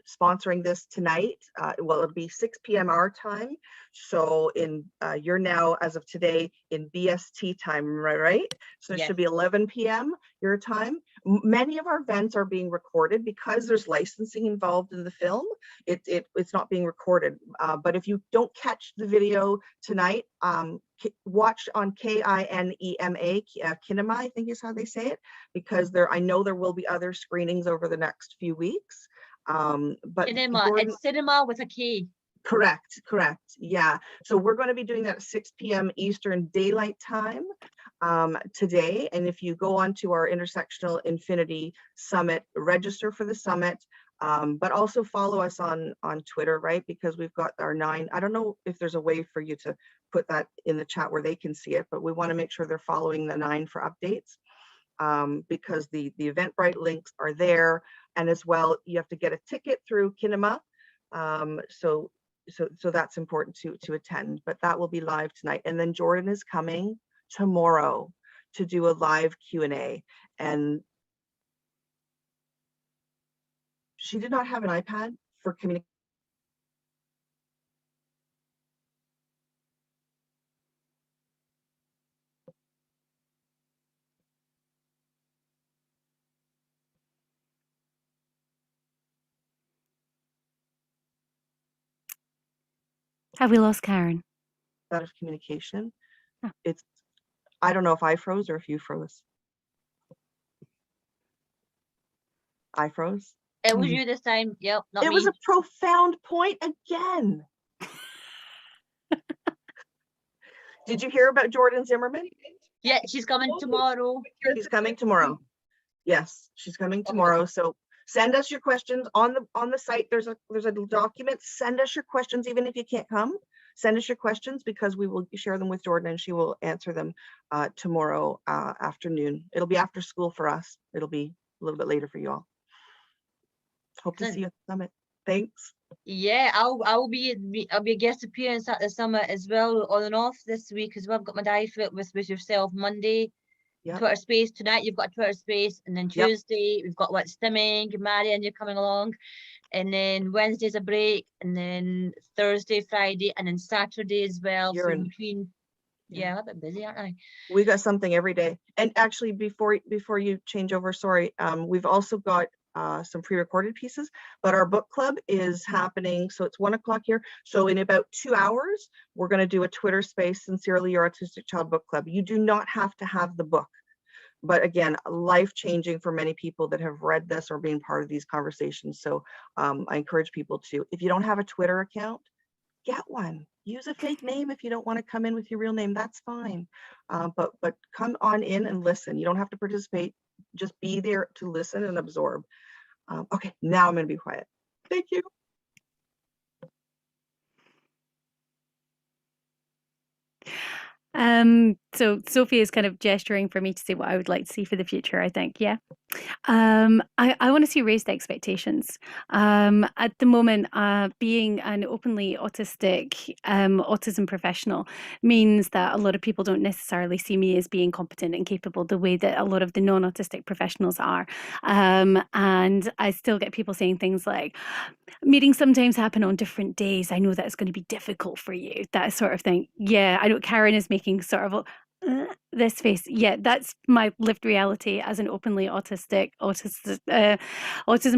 S1: sponsoring this tonight. Well, it'll be 6 p.m. our time. So you're now, as of today, in BST time, right? So it
S4: Yes.
S1: should be 11 p.m. your time. Many of our events are being recorded because there's licensing involved in the film. It's not being recorded. But if you don't catch the video tonight, watch on KINEMA, Kinema, I think is how they say it, because I know there will be other screenings over the next few weeks. But
S4: Cinema,
S1: Jordan,
S4: it's cinema with a K.
S1: correct. Yeah. So we're going to be doing that at 6 p.m. Eastern Daylight Time today. And if you go on to our Intersectional Infinity Summit, register for the summit, but also follow us on Twitter, right? Because we've got our 9. I don't know if there's a way for you to put that in the chat where they can see it, but we want to make sure they're following the 9 for updates. Because the Eventbrite links are there, and as well you have to get a ticket through Kinema, so that's important to attend. But that will be live tonight, and then Jordan is coming tomorrow to do a live Q&A, and she did not have an iPad for communication.
S2: Have we lost Karen?
S1: Out of communication.
S2: Oh.
S1: I don't know if I froze or if you froze. I froze.
S4: It was you this time. Yep, not me.
S1: It was a profound point again. Did you hear about Jordan Zimmerman?
S4: Yeah, she's coming tomorrow.
S1: She's coming tomorrow. Yes, she's coming tomorrow. So send us your questions on the site. There's a document. Send us your questions, even if you can't come. Send us your questions, because we will share them with Jordan and she will answer them tomorrow afternoon. It'll be after school for us. It'll be a little bit later for you all. Hope to see you at the summit. Thanks.
S4: Yeah, I'll be a guest appearance at the summit as well, on and off this week as well. I've got my diary filled with yourself Monday. Yep. Twitter space tonight. You've got Twitter space, and then Tuesday we've got stimming. Marion, you're coming along, and then Wednesday's a break, and then Thursday, Friday, and then Saturday as well.
S1: You're
S4: so between. Yeah, a bit busy, aren't I?
S1: We got something every day. And actually, before you change over, sorry, we've also got some pre-recorded pieces, but our book club is happening. So it's 1 o'clock here. So in about 2 hours, we're going to do a Twitter space, Sincerely Your Autistic Child book club. You do not have to have the book, but again, life-changing for many people that have read this or been part of these conversations. So I encourage people to, if you don't have a Twitter account, get one. Use a fake name if you don't want to come in with your real name, that's fine. But come on in and listen. You don't have to participate. just be there to listen and absorb. Okay, now I'm going to be quiet. Thank you.
S2: So Sophie is kind of gesturing for me to say what I would like to see for the future, I think. Yeah. I want to see raised expectations. At the moment, being an openly autistic autism professional means that a lot of people don't necessarily see me as being competent and capable the way that a lot of the non-autistic professionals are. And I still get people saying things like, meetings sometimes happen on different days. I know that it's going to be difficult for you, that sort of thing. Yeah, I know Karen is making sort of this face. Yeah, that's my lived reality as an openly autism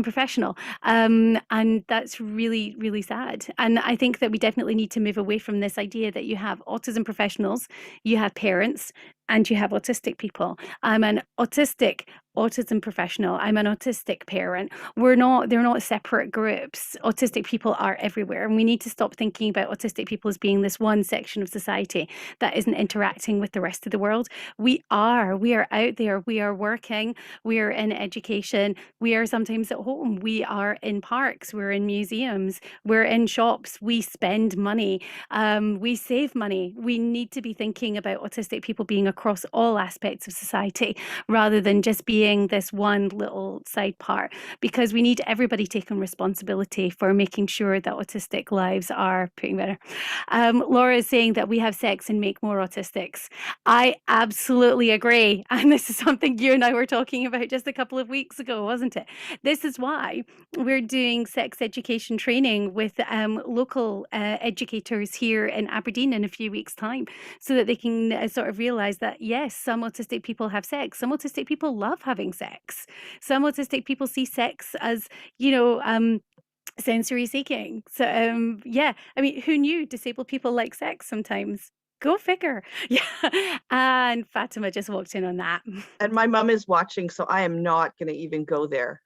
S2: professional. And that's really, really sad. And I think that we definitely need to move away from this idea that you have autism professionals, you have parents, and you have autistic people. I'm an autistic autism professional. I'm an autistic parent. They're not separate groups. Autistic people are everywhere. And we need to stop thinking about autistic people as being this one section of society that isn't interacting with the rest of the world. We are out there. We are working. We are in education. We are sometimes at home. We are in parks. We're in museums. We're in shops. We spend money. We save money. We need to be thinking about autistic people being across all aspects of society rather than just being this one little side part, because we need everybody taking responsibility for making sure that autistic lives are putting better. Laura is saying that we have sex and make more autistics. I absolutely agree. And this is something you and I were talking about just a couple of weeks ago, wasn't it? This is why we're doing sex education training with local educators here in Aberdeen in a few weeks' time, so that they can sort of realize that, yes, some autistic people have sex. Some autistic people love having sex. Some autistic people see sex as, sensory seeking. So, yeah, I mean, who knew disabled people like sex sometimes? Go figure. Yeah. And Fatima just walked in on that.
S1: And my mom is watching, so I am not going to even go there.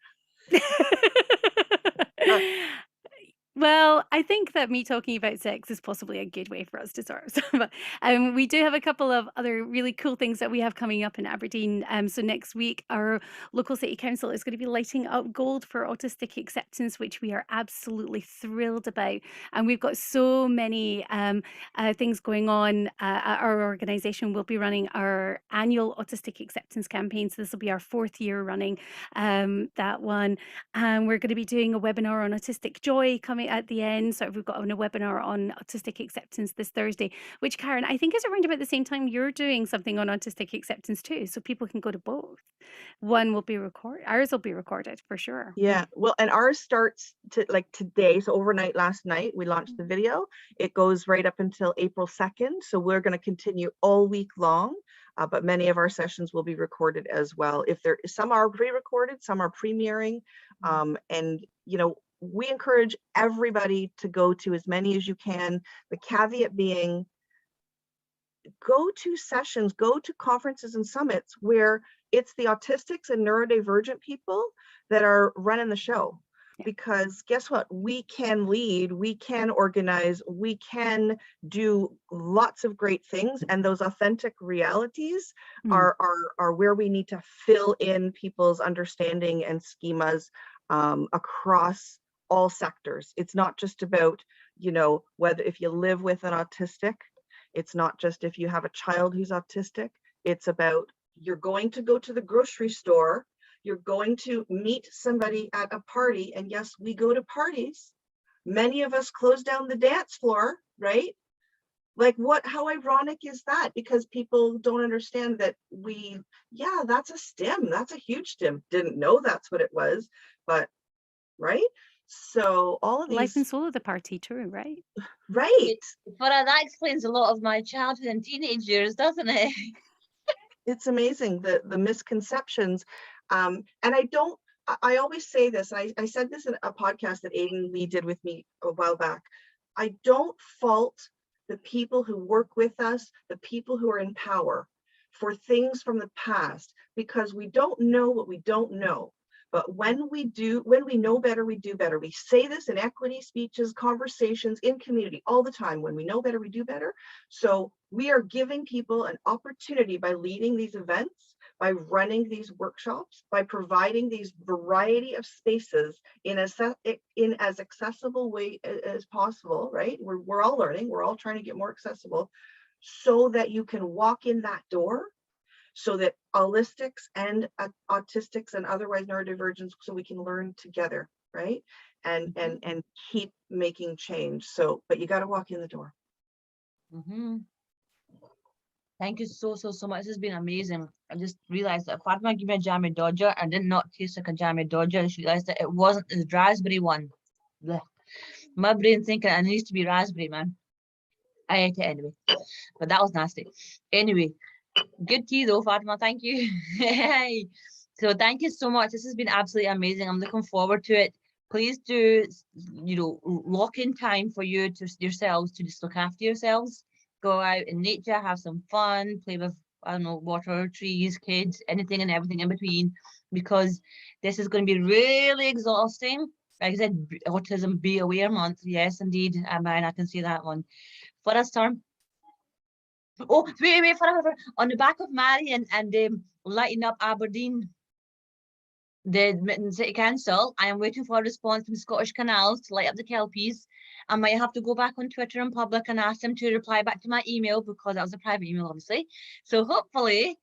S2: Well, I think that me talking about sex is possibly a good way for us to start. But we do have a couple of other really cool things that we have coming up in Aberdeen. So next week, our local city council is going to be lighting up gold for autistic acceptance, which we are absolutely thrilled about. And we've got so many things going on at our organisation. We'll be running our annual autistic acceptance campaign. So this will be our 4th year running that one. And we're going to be doing a webinar on autistic joy coming at the end. So we've got a webinar on autistic acceptance this Thursday, which, Karen, I think is around about the same time you're doing something on autistic acceptance too. So people can go to both. One will be recorded, ours will be recorded for sure.
S1: Yeah, well, and ours starts to like today. So overnight, last night, we launched the video. It goes right up until April 2nd. So we're going to continue all week long. But many of our sessions will be recorded as well. Some are pre-recorded, some are premiering, and we encourage everybody to go to as many as you can. The caveat being, go to sessions, go to conferences and summits where it's the autistics and neurodivergent people that are running the show. Because guess what? We can lead, we can organize, we can do lots of great things, and those authentic realities are where we need to fill in people's understanding and schemas across all sectors. It's not just about, whether if you live with an autistic, it's not just if you have a child who's autistic, it's about you're going to go to the grocery store, you're going to meet somebody at a party, and yes, we go to parties. Many of us close down the dance floor, right? Like how ironic is that? Because people don't understand that that's a stim, that's a huge stim. Didn't know that's what it was, but right? So all of these
S2: life and soul of the party too, right?
S1: Right.
S4: But that explains a lot of my childhood and teenage years, doesn't it?
S1: It's amazing the misconceptions. And I always say this, I said this in a podcast that Aidan Lee did with me a while back. I don't fault the people who work with us, the people who are in power, for things from the past, because we don't know what we don't know. But when we know better, we do better. We say this in equity speeches, conversations, in community all the time. When we know better, we do better. So we are giving people an opportunity by leading these events by running these workshops, by providing these variety of spaces in as accessible way as possible, right? We're all learning, we're all trying to get more accessible, so that you can walk in that door, so that holistics and autistics and otherwise neurodivergents, so we can learn together, right? And keep making change. So, but you got to walk in the door.
S4: Thank you so much. This has been amazing. I just realized that Fatima gave me a jammy dodger and did not taste like a jammy dodger. I just realized that it wasn't the raspberry one. Blech. My brain thinking it needs to be raspberry, man. I ate it anyway, but that was nasty. Anyway, good tea though, Fatima. Thank you. So thank you so much. This has been absolutely amazing. I'm looking forward to it. Please do, lock in time for you to yourselves to just look after yourselves. Go out in nature, have some fun, play with, I don't know, water, trees, kids, anything and everything in between, because this is going to be really exhausting. Like I said, Autism Be Aware Month. Yes, indeed. Marion, I can see that one. For us, term. Oh, wait, forever. On the back of Marion and lighting up Aberdeen, the Edmonton City Council, I am waiting for a response from Scottish Canals to light up the Kelpies. I might have to go back on Twitter in public and ask them to reply back to my email, because that was a private email, obviously. So hopefully,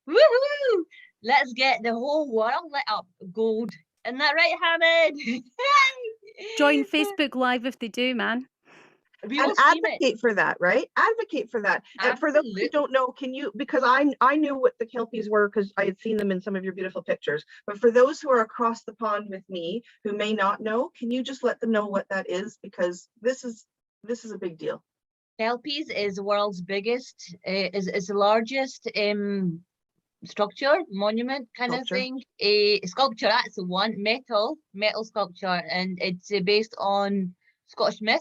S4: woo-hoo, let's get the whole world lit up gold. Isn't that right, Hamid?
S2: Join Facebook Live if they do, man.
S4: We
S1: And
S4: will stream it.
S1: advocate for that, right? Advocate for that. And for those who
S4: Absolutely.
S1: don't know, can you, because I knew what the Kelpies were because I had seen them in some of your beautiful pictures. But for those who are across the pond with me who may not know, can you just let them know what that is? Because this is a big deal.
S4: Kelpies is the world's biggest, is the largest structure, monument kind of thing. A sculpture, that's the one, metal sculpture, and it's based on Scottish myth.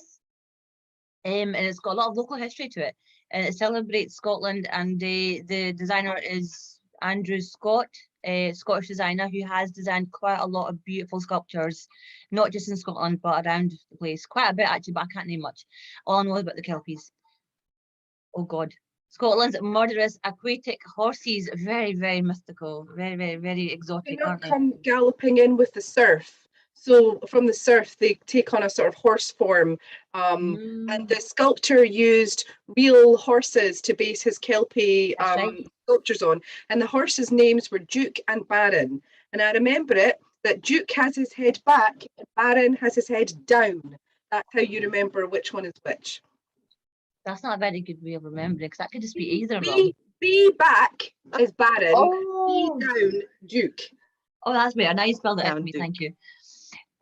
S4: And it's got a lot of local history to it, and it celebrates Scotland. And the designer is Andrew Scott, a Scottish designer who has designed quite a lot of beautiful sculptures, not just in Scotland but around the place. Quite a bit actually, but I can't name much. All I know about the Kelpies. Oh God, Scotland's murderous aquatic horses, very, very mystical, very, very, very
S3: They
S4: exotic,
S3: not
S4: aren't they?
S3: come galloping in with the surf. So from the surf, they take on a sort of horse form. And the sculptor used real horses to base his Kelpie
S4: Right.
S3: sculptures on. And the horses' names were Duke and Baron. And I remember it, that Duke has his head back and Baron has his head down. That's how you remember which one is which.
S4: That's not a very good way of remembering, because that could just be either of them.
S3: B back is Baron,
S4: Oh.
S3: B down, Duke.
S4: Oh, that's better. Now you spelled it out for me. Thank you.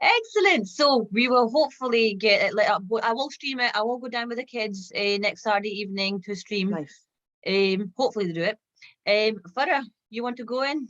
S4: Excellent. So we will hopefully get it lit up. I will stream it. I will go down with the kids next Saturday evening to stream.
S1: Nice.
S4: Hopefully they do it. Farah, you want to go in?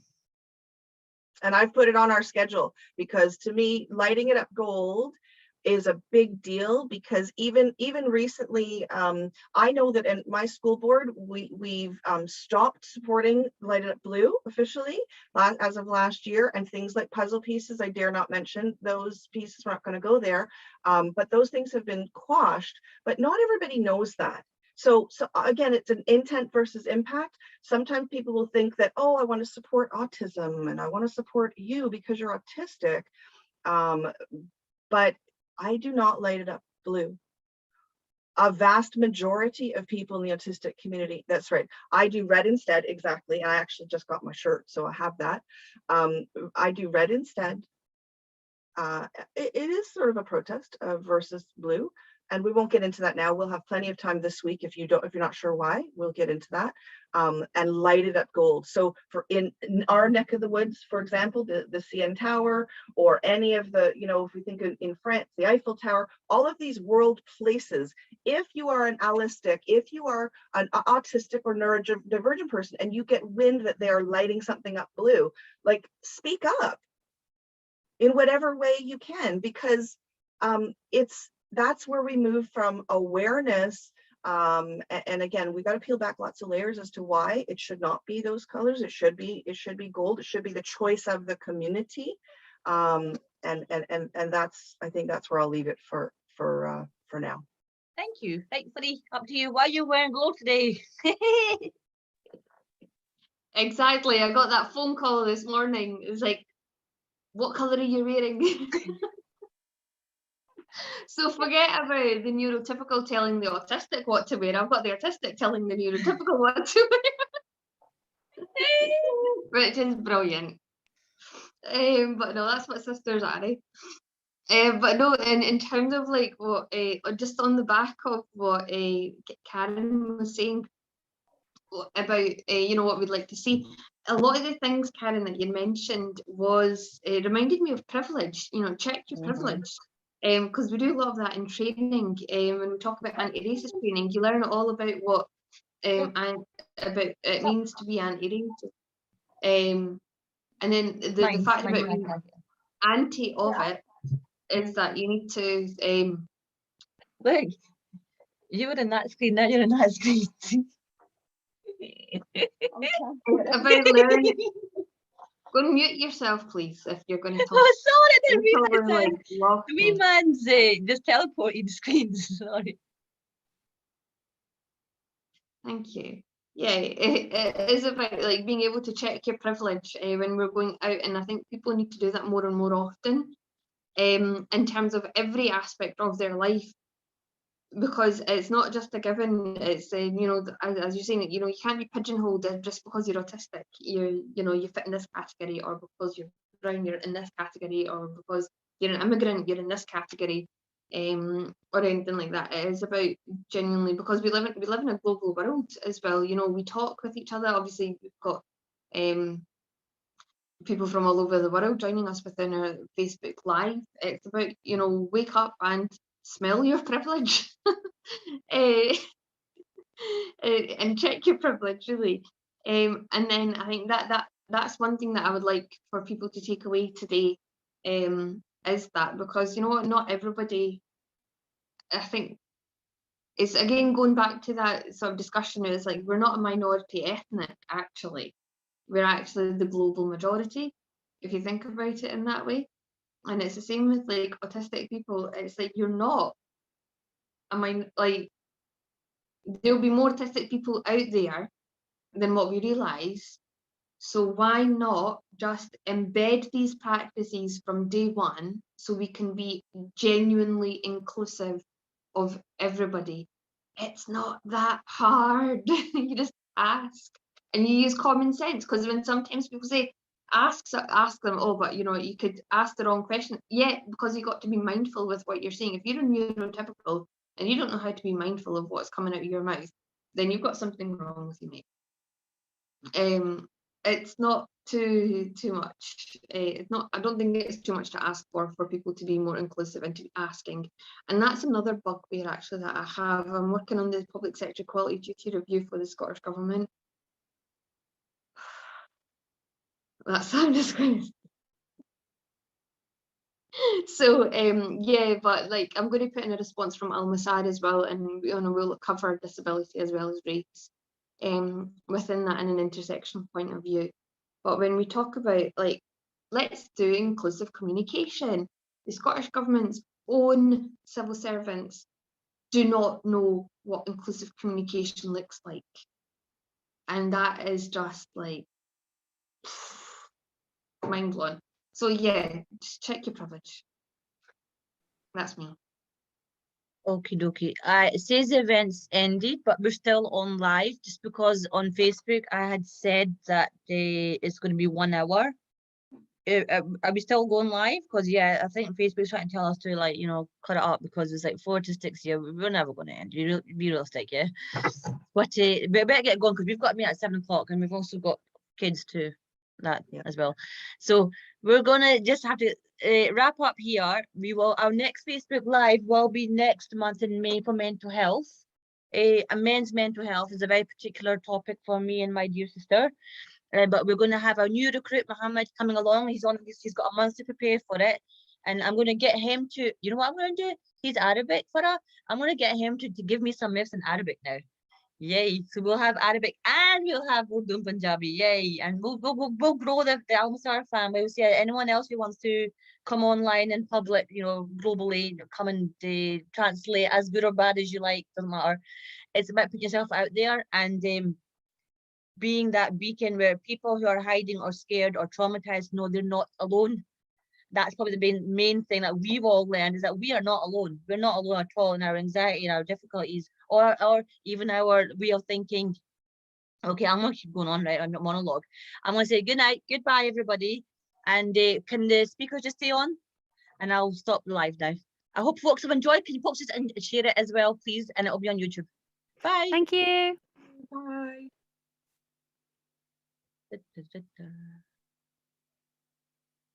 S1: And I've put it on our schedule because to me, lighting it up gold is a big deal, because even recently, I know that in my school board, we've stopped supporting Light It Up Blue officially as of last year, and things like puzzle pieces, I dare not mention those pieces, we're not going to go there, but those things have been quashed, but not everybody knows that. So again, it's an intent versus impact. Sometimes people will think that, oh, I want to support autism and I want to support you because you're autistic, but I do not light it up blue. A vast majority of people in the autistic community, that's right, I do red instead, exactly. And I actually just got my shirt, so I have that. I do red instead. It is sort of a protest versus blue, and we won't get into that now. We'll have plenty of time this week. If you're not sure why, we'll get into that. And light it up gold. So for in our neck of the woods, for example, the CN Tower, or any of the, if we think in France, the Eiffel Tower, all of these world places, if you are an allistic, if you are an autistic or neurodivergent person, and you get wind that they are lighting something up blue, like, speak up in whatever way you can, because that's where we move from awareness. And again, we've got to peel back lots of layers as to why it should not be those colors. It should be gold. It should be the choice of the community. And that's, I think that's where I'll leave it for now.
S4: Thank you. Thankfully, up to you. Why are you wearing gold today?
S5: Exactly. I got that phone call this morning. It was like, what colour are you wearing? So forget about the neurotypical telling the autistic what to wear. I've got the autistic telling the neurotypical what to wear. Which is brilliant. But no, that's what sisters are. But no, in terms of like what, just on the back of what Karen was saying about, you know, what we'd like to see, a lot of the things, Karen, that you mentioned was reminded me of privilege. You know, check your privilege. Because we do a lot of that in training. When we talk about anti-racist training, you learn all about what and about it means to be anti-racist. And then the fact about being anti of it is that you need to
S4: Look, you were in that screen, now you're in that screen.
S5: about learning. Go and mute yourself, please, if you're going to talk.
S4: Oh, sorry, I didn't
S5: People
S4: realize
S5: were,
S4: that.
S5: like, lost
S4: The wee
S5: me.
S4: man's just teleporting screens. Sorry.
S5: Thank you. Yeah, it is about like being able to check your privilege when we're going out, and I think people need to do that more and more often, in terms of every aspect of their life, because it's not just a given. It's you know, as you're saying, you know, you can't be pigeonholed just because you're autistic. You know, you fit in this category, or because you're brown, you're in this category, or because you're an immigrant, you're in this category, or anything like that. It is about genuinely, because we live in a global world as well. You know, we talk with each other. Obviously, we've got people from all over the world joining us within our Facebook Live. It's about, you know, wake up and smell your privilege. And check your privilege, really. And then I think that's one thing that I would like for people to take away today, is that, because you know what, not everybody, I think, it's again going back to that sort of discussion, is like, we're not a minority ethnic, actually. We're actually the global majority, if you think about it in that way. And it's the same with like autistic people. It's like, you're not, I mean, like, there'll be more autistic people out there than what we realise. So why not just embed these practices from day one, so we can be genuinely inclusive of everybody? It's not that hard. You just ask and you use common sense, because when sometimes people say ask them, oh, but you know, you could ask the wrong question. Yeah, because you got to be mindful with what you're saying. If you're a neurotypical and you don't know how to be mindful of what's coming out of your mouth, then you've got something wrong with you, mate. It's not too much. It's not. I don't think it's too much to ask for people to be more inclusive and to be asking. And that's another bugbear actually that I have. I'm working on the public sector quality duty review for the Scottish Government. That's how I'm just going to. So yeah, but like, I'm going to put in a response from Al Masad as well, and we'll cover disability as well as race within that in an intersectional point of view. But when we talk about, like, let's do inclusive communication. The Scottish Government's own civil servants do not know what inclusive communication looks like. And that is just like mind blowing. So yeah, just check your privilege. That's me.
S4: Okie dokie. It says the event's ended, but we're still on live, just because on Facebook I had said that it's going to be 1 hour. Are we still going live? Because yeah, I think Facebook's trying to tell us to, like, you know, cut it up, because it's like 4 to 6 here. We're never going to end. Be realistic, yeah. But we better get going, because we've got me at 7 o'clock, and we've also got kids too, that as well. So we're gonna just have to wrap up here. Our next Facebook Live will be next month in May for mental health. Men's mental health is a very particular topic for me and my dear sister. But we're going to have our new recruit, Mohammed, coming along. He's got a month to prepare for it. And I'm going to get him to, you know what I'm going to do? He's Arabic for her. I'm going to get him to give me some myths in Arabic now. Yay. So we'll have Arabic and we'll have Urdu and Punjabi. Yay. And we'll grow the Al Masar family. We'll see anyone else who wants to come online in public, you know, globally, come and translate as good or bad as you like. Doesn't matter. It's about putting yourself out there. And being that beacon where people who are hiding or scared or traumatized know they're not alone. That's probably the main thing that we've all learned, is that we are not alone. We're not alone at all in our anxiety and our difficulties, or even our way of thinking. Okay, I'm gonna keep going on, right? I'm not monologue. I'm gonna say good night, goodbye, everybody. And can the speakers just stay on? And I'll stop the live now. I hope folks have enjoyed. Can you folks just share it as well, please? And it'll be on YouTube. Bye.
S2: Thank you.
S3: Bye.